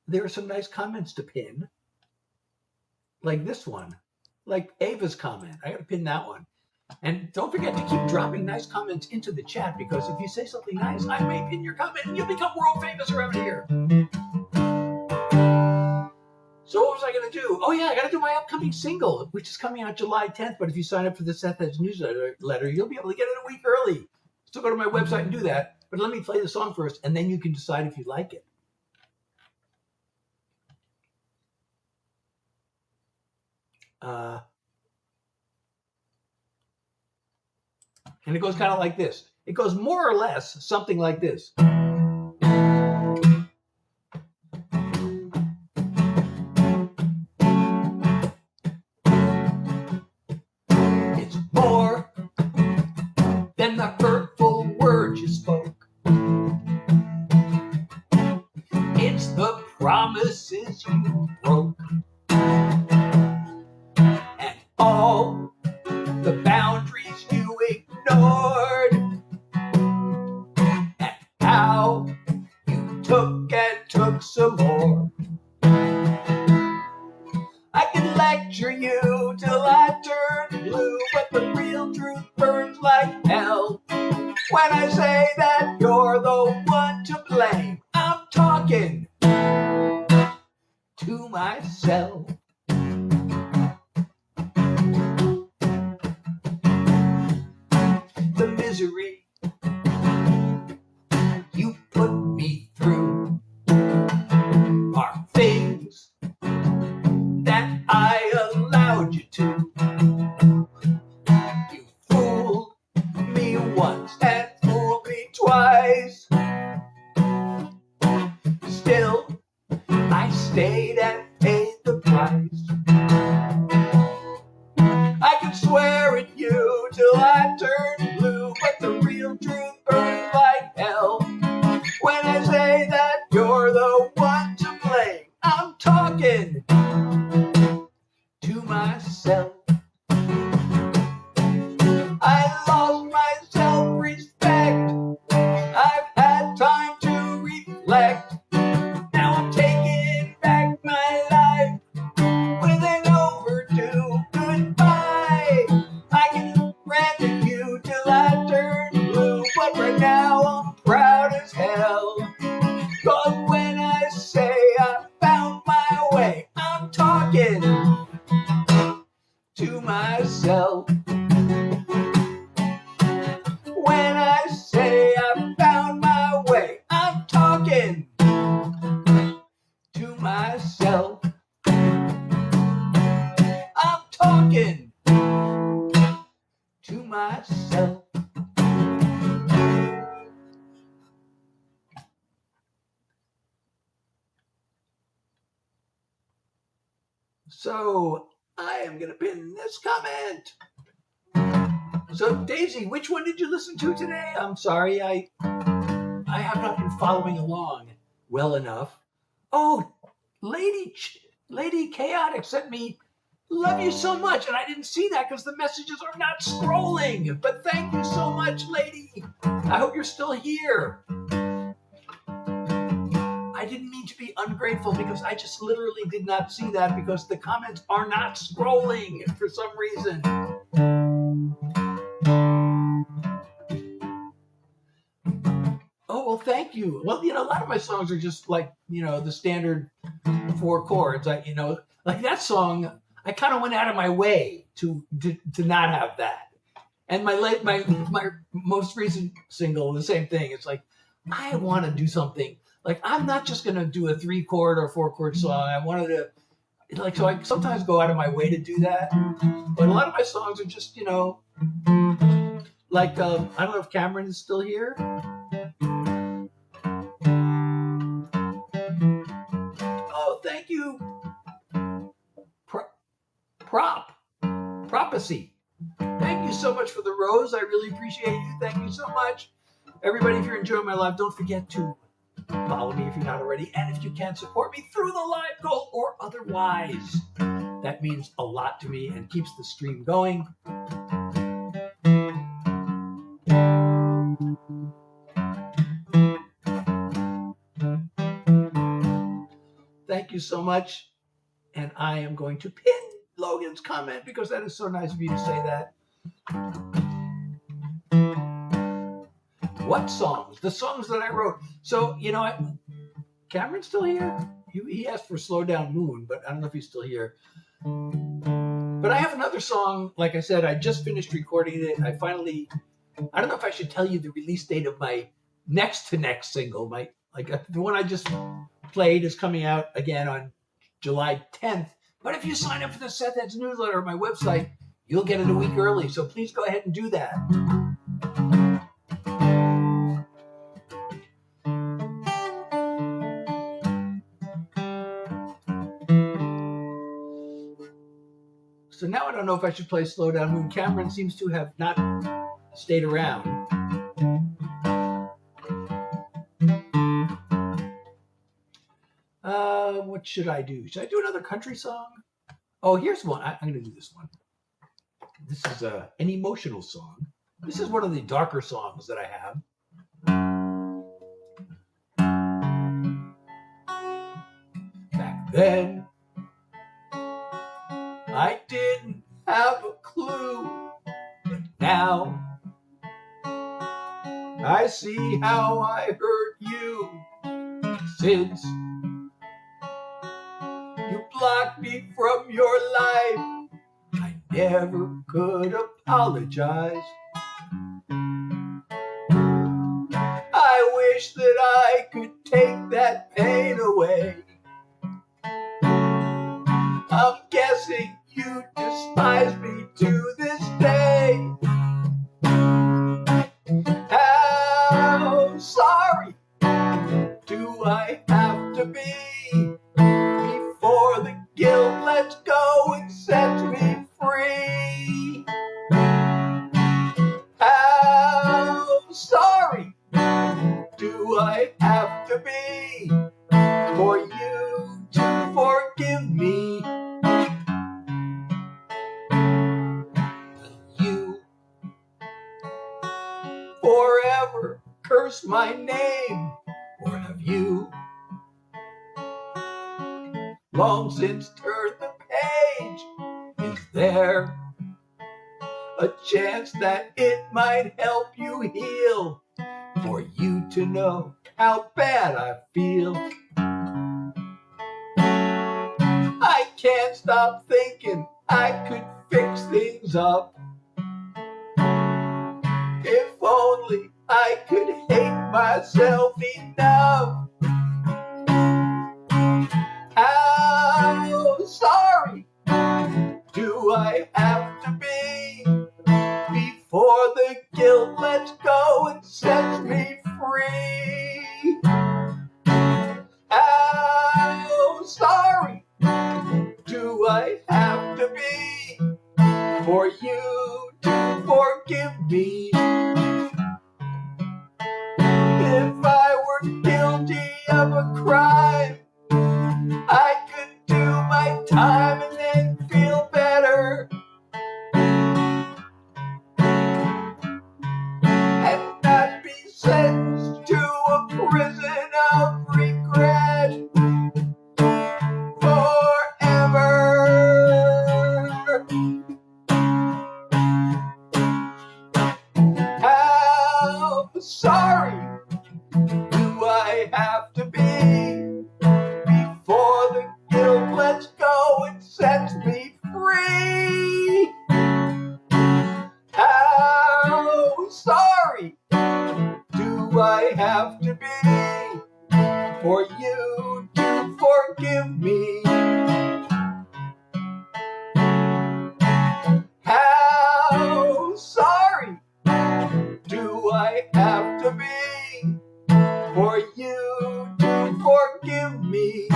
There are some nice comments to pin. Like this one. Like Ava's comment. I got to pin that one. And don't forget to keep dropping nice comments into the chat, because if you say something nice, I may pin your comment and you'll become world famous around here. So what was I going to do? Oh, yeah, I got to do my upcoming single, which is coming out July 10th. But if you sign up for the Seth Heads newsletter, you'll be able to get it a week early. So go to my website and do that. But let me play the song first, and then you can decide if you like it. And it goes kind of like this. It goes more or less something like this. It's more than the hurtful words you spoke. promises you broke, and all the boundaries you ignored, and how you took and took some more. I can lecture you till I turn blue, but the real truth burns like hell. When I say that you're the one to blame, I'm talking to myself. The misery you put me through are things that I allowed you to. You fooled me once and fooled me twice. Still, I stayed and paid the price. I can swear at you till I turn blue, but the real truth burns like hell. When I say that you're the one to blame, I'm talking to myself. I lost my self-respect. I've had time to reflect. Now I'm taking back my life with an overdue goodbye. I can rant at you till I turn blue, but right now I'm proud as hell. 'Cause when I say I found my way, I'm talking to myself. When I say I found my way, I'm talking to myself. I'm talking to myself. So I am going to pin this comment. So Daisy, which one did you listen to today? I'm sorry, I have not been following along well enough. Oh, Lady Chaotic sent me "Love you so much," and I didn't see that because the messages are not scrolling. But thank you so much, Lady. I hope you're still here. I didn't mean to be ungrateful because I just literally did not see that because the comments are not scrolling for some reason. Oh, well, thank you. Well, a lot of my songs are just like, the standard 4 chords. Like that song, I kind of went out of my way to not have that. And my most recent single, the same thing. It's like, I want to do something. Like, I'm not just going to do a 3-chord or 4-chord song. I wanted to, so I sometimes go out of my way to do that. But a lot of my songs are just, I don't know if Cameron is still here. Oh, thank you. Prophecy. Thank you so much for the rose. I really appreciate you. Thank you so much. Everybody, if you're enjoying my live, don't forget to follow me if you're not already. And if you can, support me through the live goal or otherwise. That means a lot to me and keeps the stream going. Thank you so much. And I am going to pin Logan's comment because that is so nice of you to say that. What songs? The songs that I wrote. So, Cameron's still here? He asked for Slow Down Moon, but I don't know if he's still here. But I have another song. Like I said, I just finished recording it. I don't know if I should tell you the release date of my next single. The one I just played is coming out again on July 10th. But if you sign up for the Seth Heads newsletter on my website, you'll get it a week early. So please go ahead and do that. So now I don't know if I should play Slow Down Moon. Cameron seems to have not stayed around. What should I do? Should I do another country song? Oh, here's one. I'm going to do this one. This is an emotional song. This is one of the darker songs that I have. Back then, I didn't have a clue. But now, I see how I hurt you. Since you blocked me from your life, I never could apologize. I wish that I could take that pain away. I'm guessing you despise me to this day. How sorry do I have to be before the guilt lets go and sets me free? How sorry do I have to be for you to forgive me? You forever curse my name, or have you long since turned the page? Is there a chance that it might help you heal, for you to know how bad I feel? I can't stop thinking I could fix things up. If only I could hate myself enough. How sorry do I have to be before the guilt lets go and sets me free? How sorry do I have to be for you to forgive me? If I were guilty of a crime, I could do my time and then feel better, and not be sentenced to a prison of regret forever. How sorry do I have to be before the guilt lets go and sets me free? How sorry do I have to be for you to forgive me? How sorry do I have to be for you to forgive me?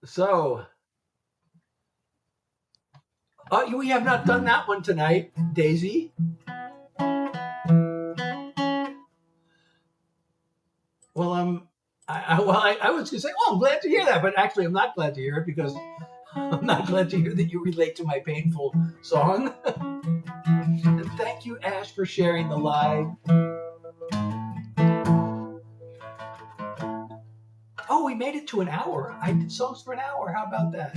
So, we have not done that one tonight, Daisy. Well, I was going to say, oh, I'm glad to hear that, but actually I'm not glad to hear it because I'm not glad to hear that you relate to my painful song. And thank you, Ash, for sharing the live. Oh, we made it to an hour. I did songs for an hour. How about that?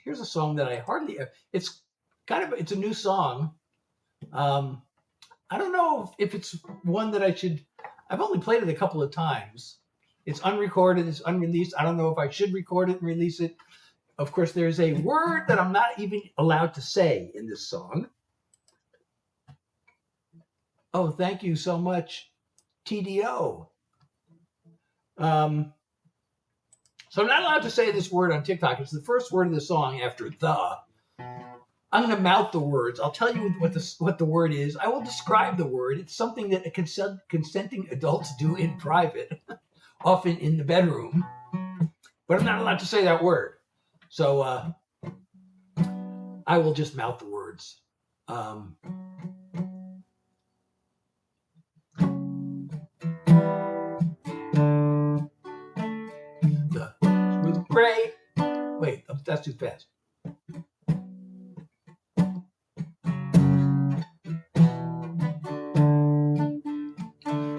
Here's a song that I hardly. It's a new song. I don't know if it's one that I should. I've only played it a couple of times. It's unrecorded. It's unreleased. I don't know if I should record it and release it. Of course, there's a word that I'm not even allowed to say in this song. Oh, thank you so much, TDO. So I'm not allowed to say this word on TikTok. It's the first word of the song after the. I'm going to mouth the words. I'll tell you what the word is. I will describe the word. It's something that consenting adults do in private, often in the bedroom. But I'm not allowed to say that word. So I will just mouth the words. The was great. Wait, that's too fast.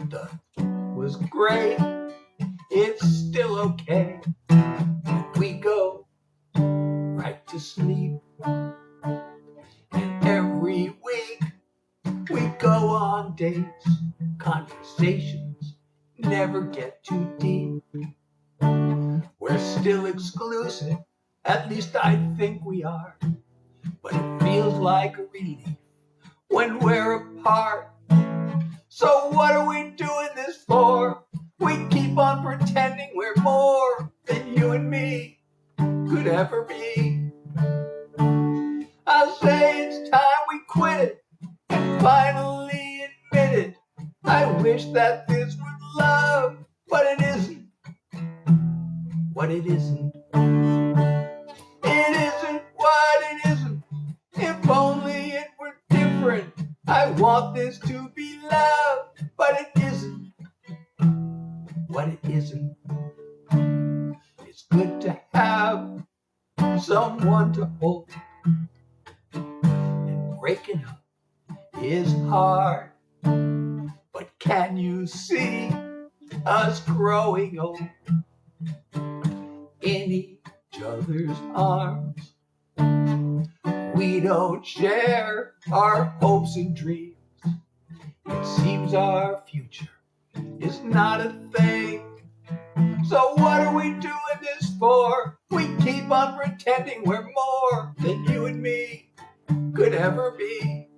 The was great. It's still okay. We go right to sleep. And every week we go on dates. Conversations never get too deep. We're still exclusive, at least I think we are. But it feels like a relief when we're apart. So what are we doing this for? We keep on pretending we're more than you and me could ever be. I say it's time we quit it and finally admit it. I wish that this was love, but it isn't. What it isn't. It isn't what it isn't. If only it were different. I want this to be love, but it isn't. What it isn't. It's good to have someone to hold. And breaking up is hard. But can you see us growing old in each other's arms? We don't share our hopes and dreams. It seems our future is not a thing. So what are we doing this for? We keep on pretending we're more than you and me could ever be.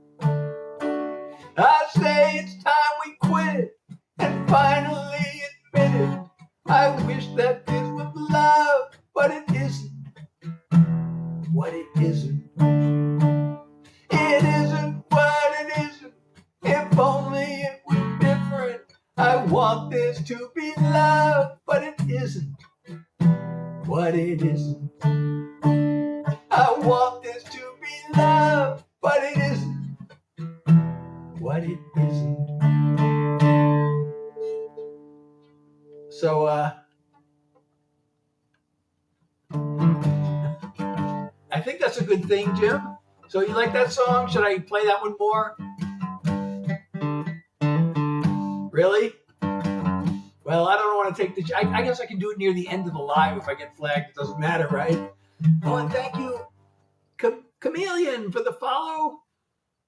I say it's time we quit it and finally admit it. I wish that this was love, but it isn't. What it isn't. It isn't what it isn't. If only it was different. I want this to be love, but it isn't. What it isn't. I want this to be love, but it isn't. What it isn't. So, I think that's a good thing, Jim. So you like that song? Should I play that one more? Really? Well, I don't want to take the... I guess I can do it near the end of the live if I get flagged. It doesn't matter, right? Oh, and thank you, Chameleon, for the follow.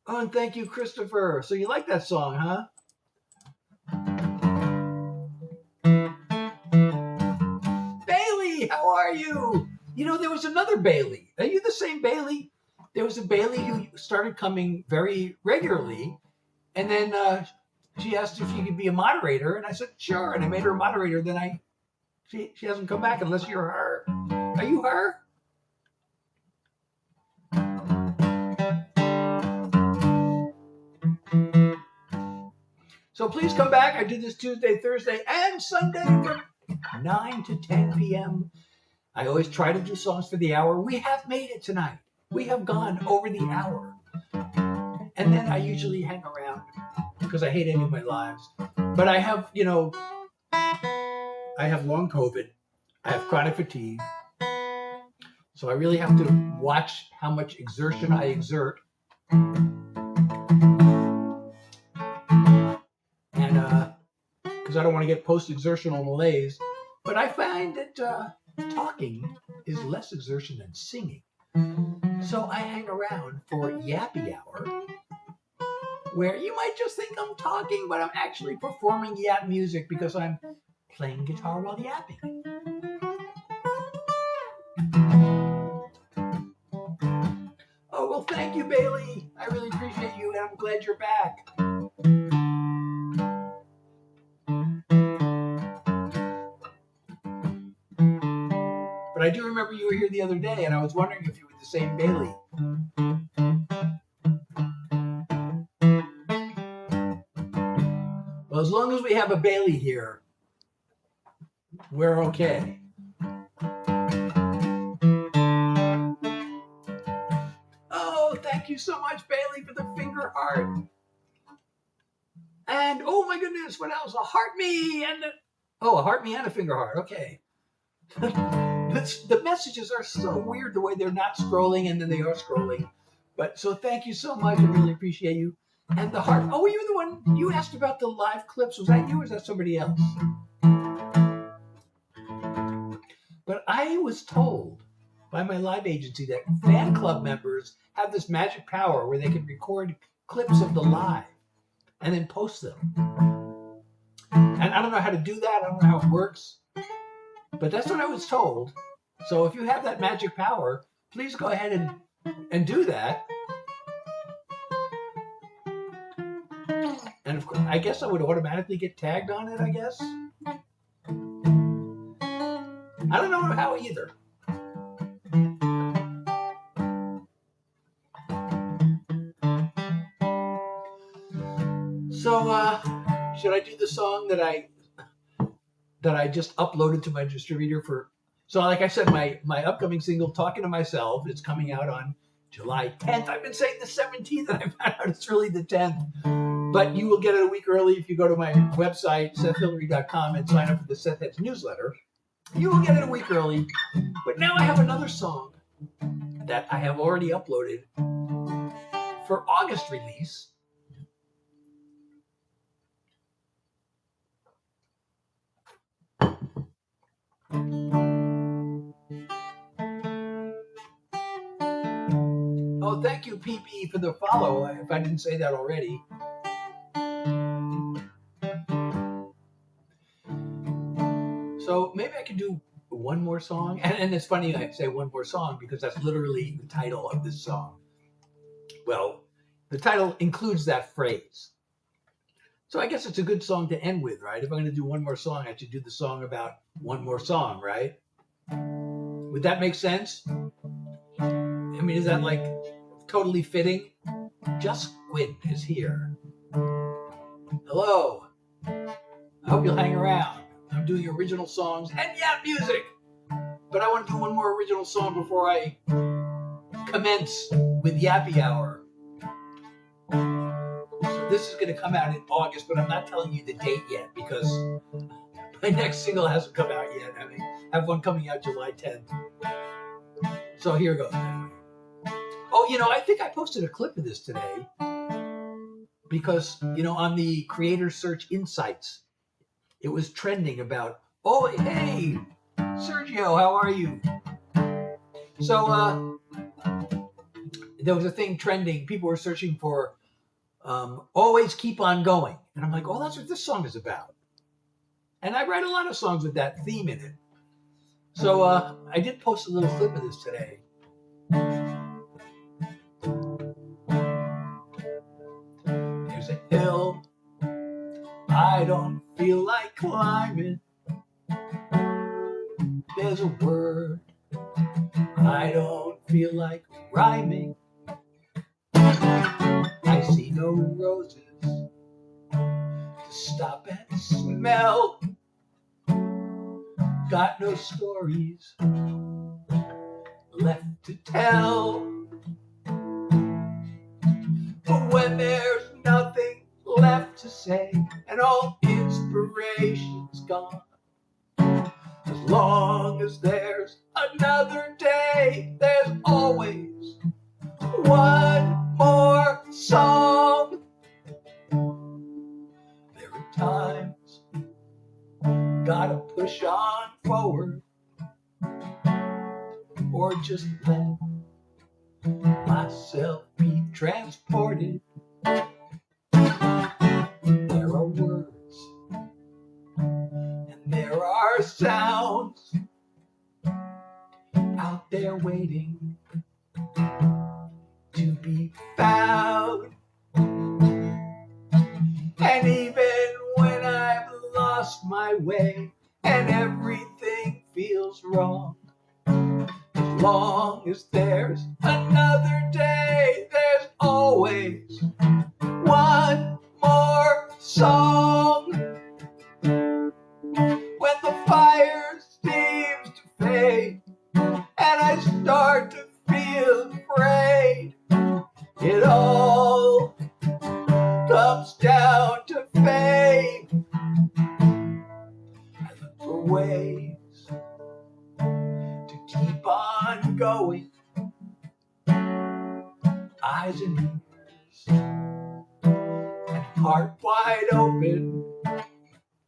Oh, and thank you, Christopher. So you like that song, huh? Bailey, how are you? You know, there was another Bailey. Are you the same Bailey? There was a Bailey who started coming very regularly, and then she asked if she could be a moderator, and I said, sure, and I made her a moderator. Then she hasn't come back unless you're her. Are you her? So please come back. I do this Tuesday, Thursday, and Sunday from 9 to 10 p.m. I always try to do songs for the hour. We have made it tonight. We have gone over the hour. And then I usually hang around because I hate ending my lives. But I have, I have long COVID. I have chronic fatigue. So I really have to watch how much exertion I exert. And because I don't want to get post-exertional malaise. But I find that talking is less exertion than singing. So I hang around for Yappy Hour, where you might just think I'm talking, but I'm actually performing yap music because I'm playing guitar while yapping. Oh, well, thank you, Bailey. I really appreciate you, and I'm glad you're back. But I do remember you were here the other day, and I was wondering if you were the same Bailey. Well, as long as we have a Bailey here, we're okay. Oh, thank you so much, Bailey, for the finger heart. And oh my goodness, what else? A heart me and a heart me and a finger heart. Okay. The messages are so weird the way they're not scrolling and then they are scrolling. But so thank you so much. I really appreciate you. And the heart. Oh, were you the one you asked about the live clips? Was that you or was that somebody else? But I was told by my live agency that fan club members have this magic power where they can record clips of the live and then post them. And I don't know how to do that. I don't know how it works. But that's what I was told. So if you have that magic power, please go ahead and do that. And of course, I guess I would automatically get tagged on it, I guess. I don't know how either. So, should I do the song that I just uploaded to my distributor for? So, like I said, my upcoming single, "Talking to Myself," is coming out on July 10th. I've been saying the 17th, and I found out it's really the 10th. But you will get it a week early if you go to my website, SethHillary.com, and sign up for the Seth Heads newsletter. You will get it a week early. But now I have another song that I have already uploaded for August release. Oh, thank you, PP, for the follow, if I didn't say that already. So maybe I can do one more song. And it's funny I say one more song because that's literally the title of this song. Well, the title includes that phrase. So I guess it's a good song to end with, right? If I'm going to do one more song, I should do the song about one more song, right? Would that make sense? I mean, is that like totally fitting? Just Squid is here. Hello. I hope you'll hang around. I'm doing original songs and music. But I want to do one more original song before I commence with Yappy Hour. So this is going to come out in August, but I'm not telling you the date yet because my next single hasn't come out yet. I have one coming out July 10th. So here goes. Oh, I think I posted a clip of this today because, on the Creator Search Insights, it was trending about, oh, hey, Sergio, how are you? So there was a thing trending. People were searching for Always Keep On Going. And I'm like, oh, that's what this song is about. And I write a lot of songs with that theme in it. So I did post a little clip of this today. There's a hill I don't feel like climbing. There's a word I don't feel like rhyming. I see no roses to stop and smell. Got no stories left to tell. But when there's nothing left to say and all inspiration's gone, as long as there's another day, there's always one more song. There are times gotta push on forward or just let myself be transported. There are words and there are sounds out there waiting to be found. And even when I've lost my way and everything feels wrong, as long as there's another day, there's always one more song. more ways to keep on going. Eyes and ears and heart wide open.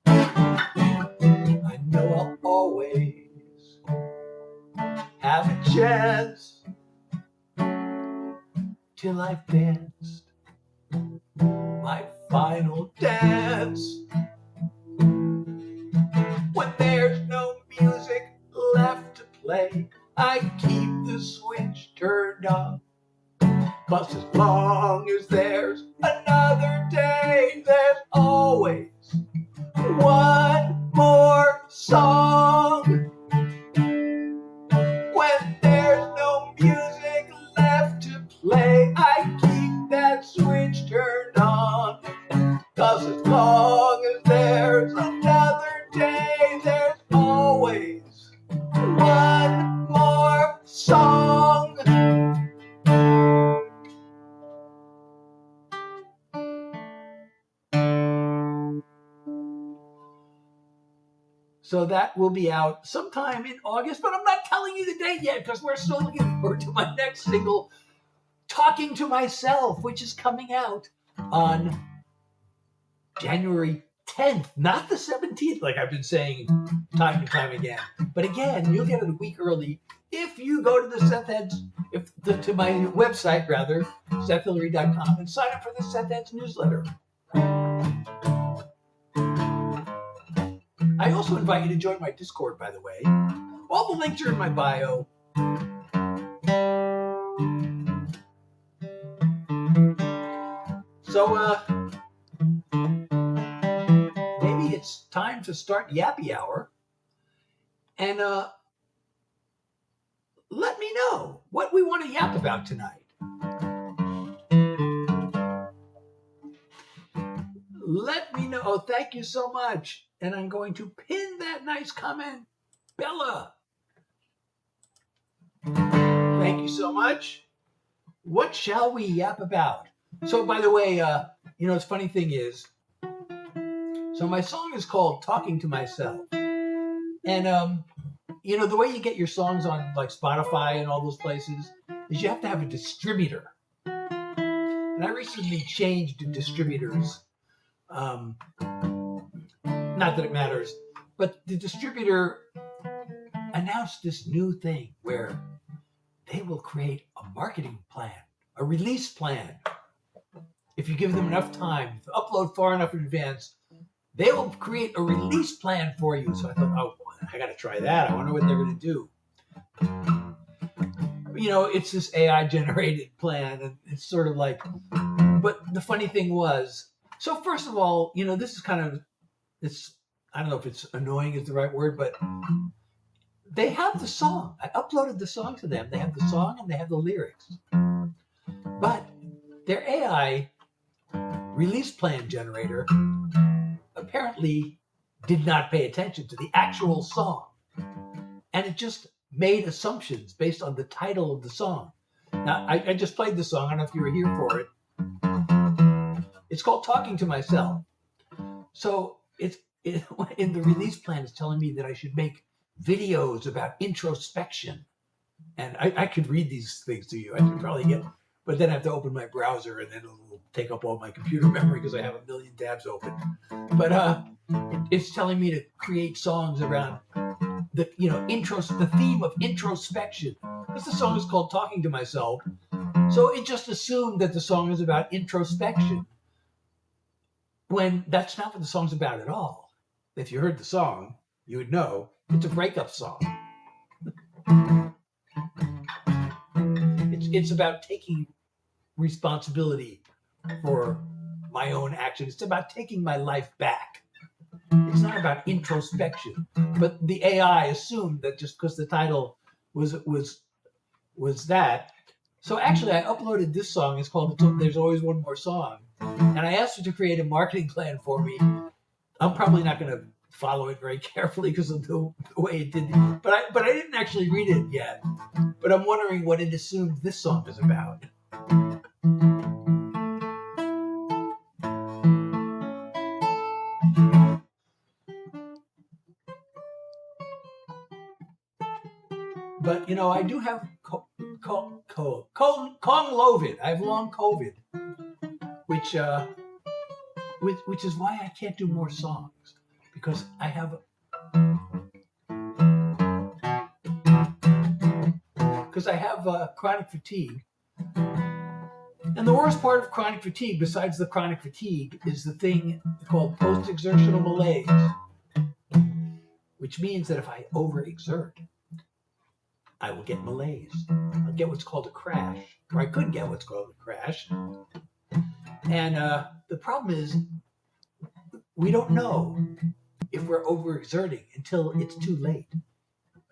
I know I'll always have a chance till I've danced my final dance. When there's no music left to play, I keep the switch turned on. 'Cause as long as there's another day, there's always one more song. When there's no music left to play, I keep that switch turned on. 'Cause as long as there's another day, there's always one more song. So that will be out sometime in August, but I'm not telling you the date yet because we're still looking forward to my next single, Talking to Myself, which is coming out on January 10th, not the 17th, like I've been saying time and time again. But again, you'll get it a week early if you go to the Seth Heads, to my website rather, SethHillary.com, and sign up for the Seth Heads newsletter. I also invite you to join my Discord, by the way. All the links are in my bio. So, maybe it's time to start Yappy Hour. And let me know what we want to yap about tonight. Let me know. Oh, thank you so much. And I'm going to pin that nice comment. Bella. Thank you so much. What shall we yap about? So, by the way, the funny thing is, so my song is called Talking to Myself. And, the way you get your songs on like Spotify and all those places is you have to have a distributor. And I recently changed distributors. Not that it matters, but the distributor announced this new thing where they will create a marketing plan, a release plan. If you give them enough time, upload far enough in advance, they will create a release plan for you. So I thought, oh, I got to try that. I wonder what they're going to do. It's this AI generated plan, and it's sort of like, but the funny thing was, so first of all, this is kind of, I don't know if it's annoying is the right word, but they have the song. I uploaded the song to them. They have the song and they have the lyrics. But their AI release plan generator apparently did not pay attention to the actual song. And it just made assumptions based on the title of the song. Now, I just played the song. I don't know if you were here for it. It's called Talking to Myself. So in the release plan, it's telling me that I should make videos about introspection. And I could read these things to you. I could probably but then I have to open my browser and then it'll take up all my computer memory because I have a million tabs open. But it's telling me to create songs around the theme of introspection. Because the song is called Talking to Myself. So it just assumed that the song is about introspection, when that's not what the song's about at all. If you heard the song, you would know it's a breakup song. It's about taking responsibility for my own actions. It's about taking my life back. It's not about introspection. But the AI assumed that just because the title was that. So actually, I uploaded this song. It's called There's Always One More Song. And I asked her to create a marketing plan for me. I'm probably not going to follow it very carefully because of the way it did. But I didn't actually read it yet. But I'm wondering what it assumed this song is about. But you know, I do have long COVID. I have long COVID, which is why I can't do more songs, because I have chronic fatigue. And the worst part of chronic fatigue, besides the chronic fatigue, is the thing called post-exertional malaise, which means that if I overexert, I will get malaise. I'll get what's called a crash, or I could get what's called a crash. And the problem is, we don't know if we're overexerting until it's too late.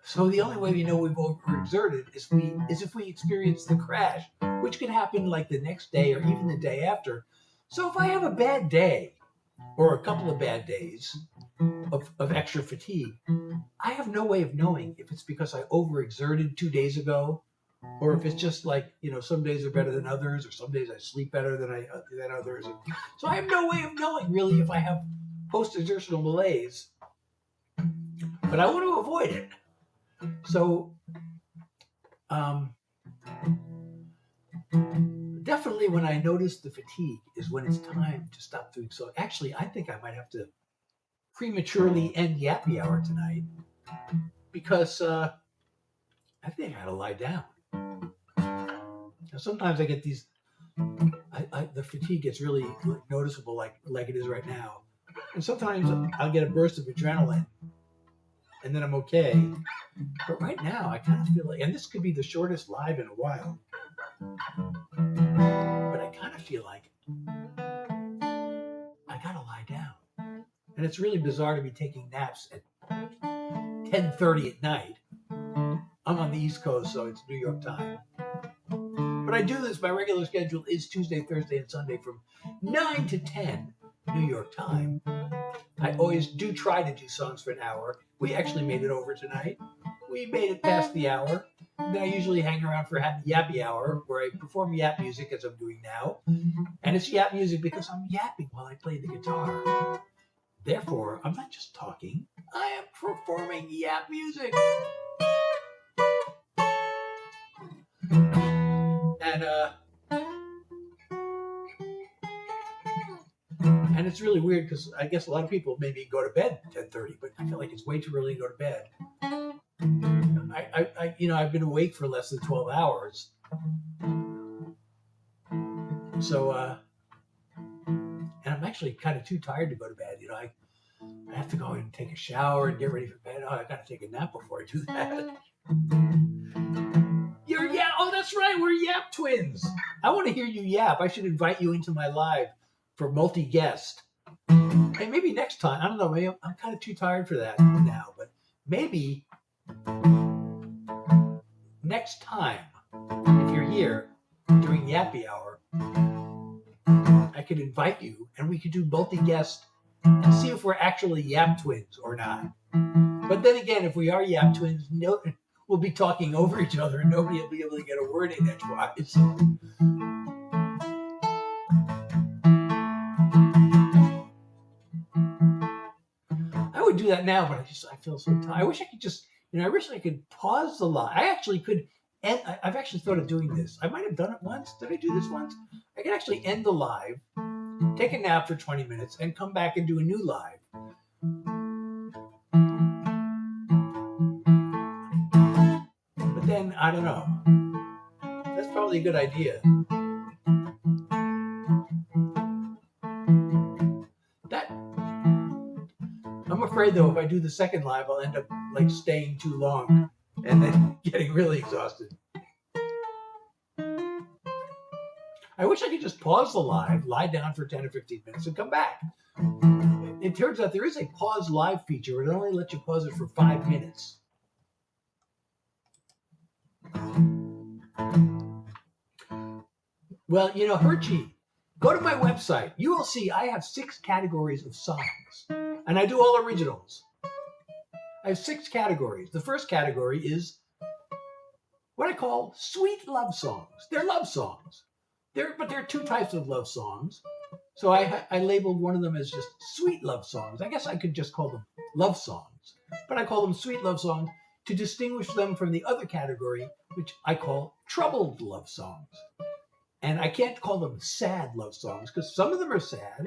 So the only way we know we've overexerted is if we experience the crash, which can happen like the next day or even the day after. So if I have a bad day or a couple of bad days of extra fatigue, I have no way of knowing if it's because I overexerted 2 days ago, or if it's just like, you know, some days are better than others, or some days I sleep better than others. So I have no way of knowing really if I have post-exertional malaise, but I want to avoid it. So definitely when I notice the fatigue is when it's time to stop doing so. Actually, I think I might have to prematurely end Yappy Hour tonight, because I think I gotta lie down. Now, sometimes I get these, the fatigue gets really noticeable, like it is right now. And sometimes I'll get a burst of adrenaline, and then I'm okay. But right now, I kind of feel like, and this could be the shortest live in a while, but I kind of feel like I gotta lie down. And it's really bizarre to be taking naps at 10:30 at night. I'm on the East Coast, so it's New York time. But I do this, my regular schedule is Tuesday, Thursday, and Sunday from 9 to 10 New York time. I always do try to do songs for an hour. We actually made it over tonight. We made it past the hour. Then I usually hang around for Yappy Hour, where I perform yap music, as I'm doing now. And it's yap music because I'm yapping while I play the guitar. Therefore, I'm not just talking, I am performing yap music. And it's really weird, because I guess a lot of people maybe go to bed at 10:30, but I feel like it's way too early to go to bed. I've been awake for less than 12 hours. So, and I'm actually kind of too tired to go to bed. I have to go and take a shower and get ready for bed. Oh, I got to take a nap before I do that. Oh, that's right. We're Yap Twins. I want to hear you yap. I should invite you into my live for multi-guest. Hey, maybe next time. I don't know. Maybe I'm kind of too tired for that now, but maybe next time, if you're here during Yappy Hour, I could invite you and we could do multi-guest and see if we're actually Yap Twins or not. But then again, if we are Yap Twins, we'll be talking over each other and nobody will be able to get a word in edgewise. I would do that now, but I feel so tired. I wish I could just, I wish I could pause the live. I actually could end, I've actually thought of doing this. I might have done it once. Did I do this once? I could actually end the live, take a nap for 20 minutes, and come back and do a new live. But then, I don't know. That's probably a good idea. I'm afraid, though, if I do the second live, I'll end up staying too long and then getting really exhausted. I wish I could just pause the live, lie down for 10 or 15 minutes, and come back. It turns out there is a pause live feature. It only lets you pause it for 5 minutes. Well, Hershey, go to my website. You will see I have 6 categories of songs, and I do all originals. I have 6 categories. The first category is what I call sweet love songs. They're love songs. But there are 2 types of love songs. So I labeled one of them as just sweet love songs. I guess I could just call them love songs, but I call them sweet love songs. to distinguish them from the other category, which I call troubled love songs. And I can't call them sad love songs because some of them are sad,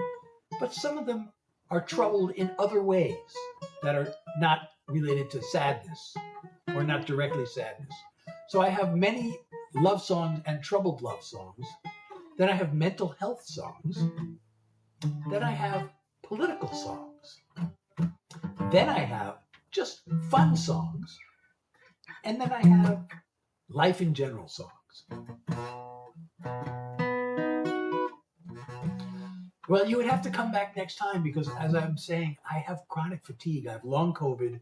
but some of them are troubled in other ways that are not related to sadness or not directly sadness. So I have many love songs and troubled love songs. Then I have mental health songs. Then I have political songs. Then I have just fun songs. And then I have life in general songs. Well, you would have to come back next time because, as I'm saying, I have chronic fatigue. I have long COVID.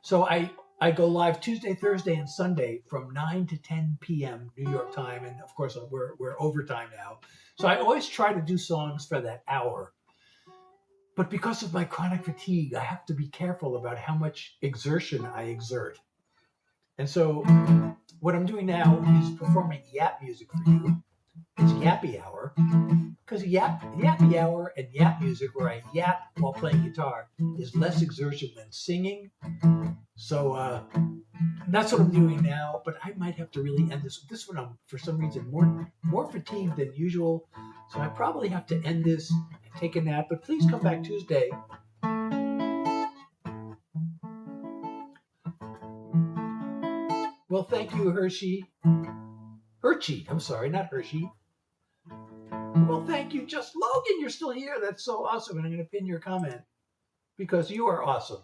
So I go live Tuesday, Thursday, and Sunday from 9 to 10 p.m. New York time. And, of course, we're overtime now. So I always try to do songs for that hour. But because of my chronic fatigue, I have to be careful about how much exertion I exert. And so what I'm doing now is performing yap music for you. It's Yappy Hour. Because Yappy Hour and yap music, where I yap while playing guitar, is less exertion than singing. So that's what I'm doing now. But I might have to really end this. This one, I'm, for some reason, more fatigued than usual. So I probably have to end this and take a nap. But please come back Tuesday. Well, thank you, Hershey. I'm sorry, not Hershey. Well, thank you. Just Logan, you're still here. That's so awesome. And I'm going to pin your comment because you are awesome.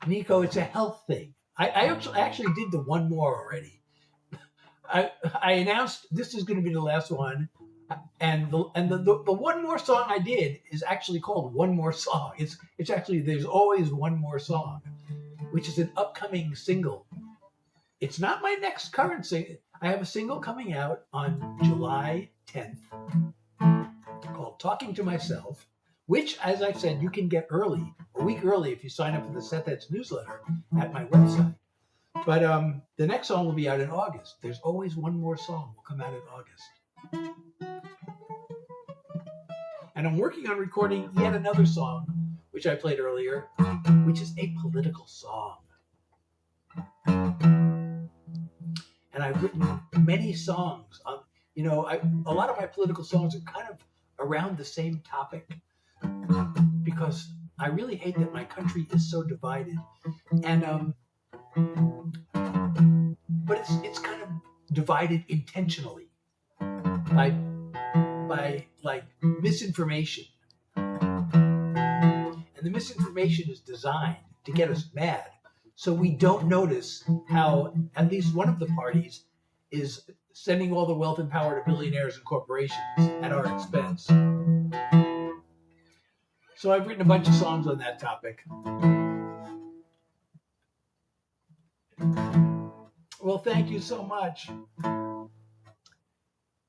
Nico, it's a health thing. I actually did the one more already. I announced this is going to be the last one. And the one more song I did is actually called One More Song. It's actually, there's always one more song, which is an upcoming single. It's not my next current single. I have a single coming out on July 10th called Talking to Myself, which, as I've said, you can get early, a week early if you sign up for the Seth Eds newsletter at my website. But the next song will be out in August. There's always one more song will come out in August. And I'm working on recording yet another song, which I played earlier, which is a political song. And I've written many songs. A lot of my political songs are kind of around the same topic because I really hate that my country is so divided. And but it's kind of divided intentionally by like misinformation. And the misinformation is designed to get us mad. So we don't notice how at least one of the parties is sending all the wealth and power to billionaires and corporations at our expense. So I've written a bunch of songs on that topic. Well, thank you so much. And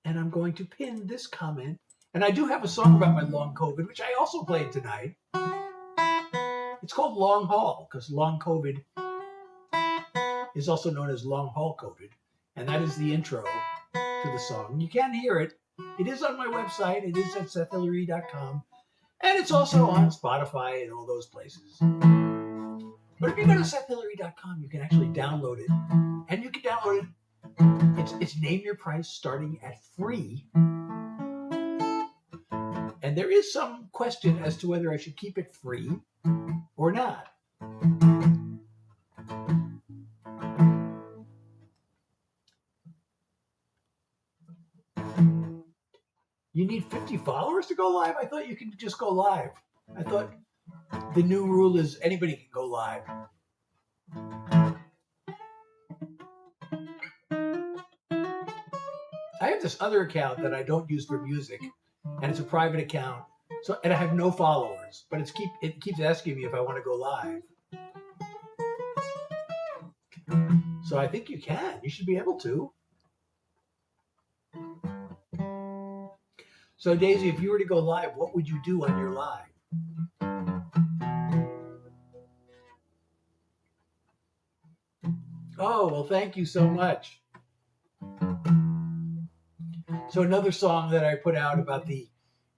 I'm going to pin this comment. And I do have a song about my long COVID, which I also played tonight. It's called Long Haul, because long COVID is also known as long haul COVID. And that is the intro to the song. You can hear it. It is on my website. It is at SethHillary.com. And it's also on Spotify and all those places. But if you go to SethHillary.com, you can actually download it. And you can download it. It's Name Your Price starting at free. And there is some question as to whether I should keep it free or not. You need 50 followers to go live? I thought you could just go live. I thought the new rule is anybody can go live. I have this other account that I don't use for music, and it's a private account. And I have no followers, but it keeps asking me if I want to go live. So I think you can. You should be able to. So Daisy, if you were to go live, what would you do on your live? Oh, well, thank you so much. So another song that I put out about the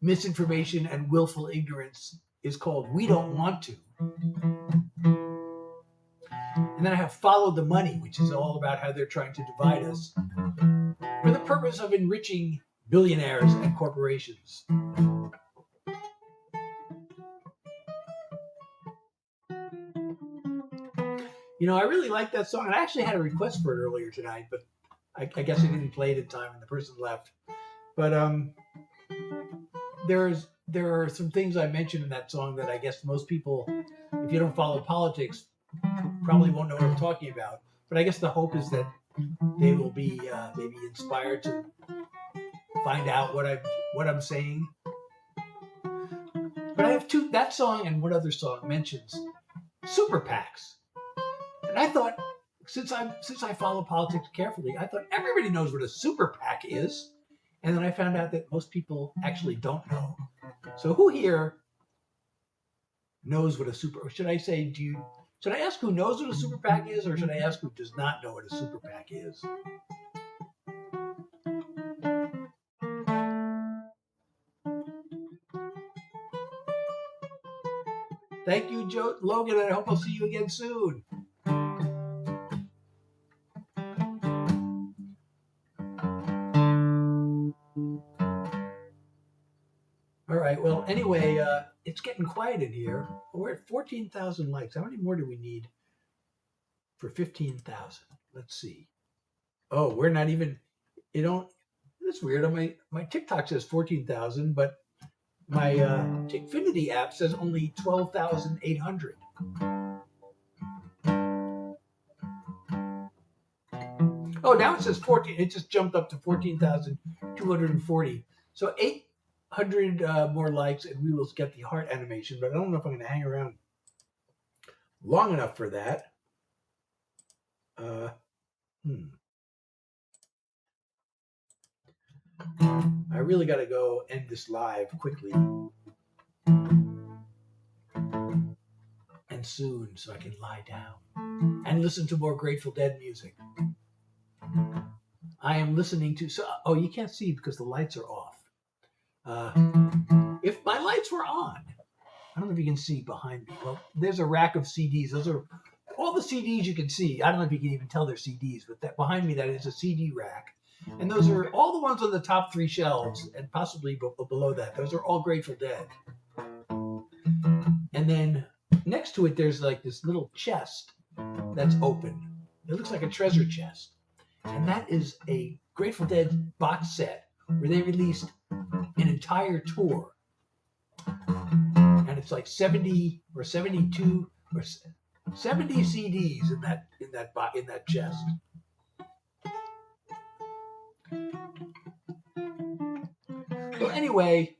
misinformation and willful ignorance is called We Don't Want To. And then I have Follow the Money, which is all about how they're trying to divide us for the purpose of enriching billionaires and corporations. You know, I really like that song. And I actually had a request for it earlier tonight, but I guess I didn't play it in time and the person left. But there are some things I mentioned in that song that I guess most people, if you don't follow politics, probably won't know what I'm talking about. But I guess the hope is that they will be maybe inspired to find out what I'm saying. But I have that song and one other song mentions super PACs. And I thought, since I follow politics carefully, I thought everybody knows what a super PAC is. And then I found out that most people actually don't know. So who here knows what a super, or should I say, should I ask who knows what a super PAC is, or should I ask who does not know what a super PAC is? Thank you, Logan, and I hope I'll see you again soon. All right, well, anyway, it's getting quiet in here. We're at 14,000 likes. How many more do we need for 15,000? Let's see. Oh, we're not even, that's weird. On my TikTok says 14,000, but my Tickfinity app says only 12,800. Oh, now it says 14. It just jumped up to 14,240. So 800 more likes, and we will get the heart animation. But I don't know if I'm going to hang around long enough for that. I really got to go end this live quickly and soon, so I can lie down and listen to more Grateful Dead music. I am listening to, you can't see because the lights are off. If my lights were on, I don't know if you can see behind me. Well, there's a rack of CDs. Those are all the CDs you can see. I don't know if you can even tell they're CDs, but that behind me, that is a CD rack. And those are all the ones on the top 3 shelves, and possibly below that. Those are all Grateful Dead. And then next to it, there's like this little chest that's open. It looks like a treasure chest. And that is a Grateful Dead box set where they released an entire tour. And it's like 70 or 72 or 70 CDs in that chest. Well, anyway,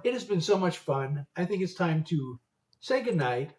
it has been so much fun. I think it's time to say goodnight.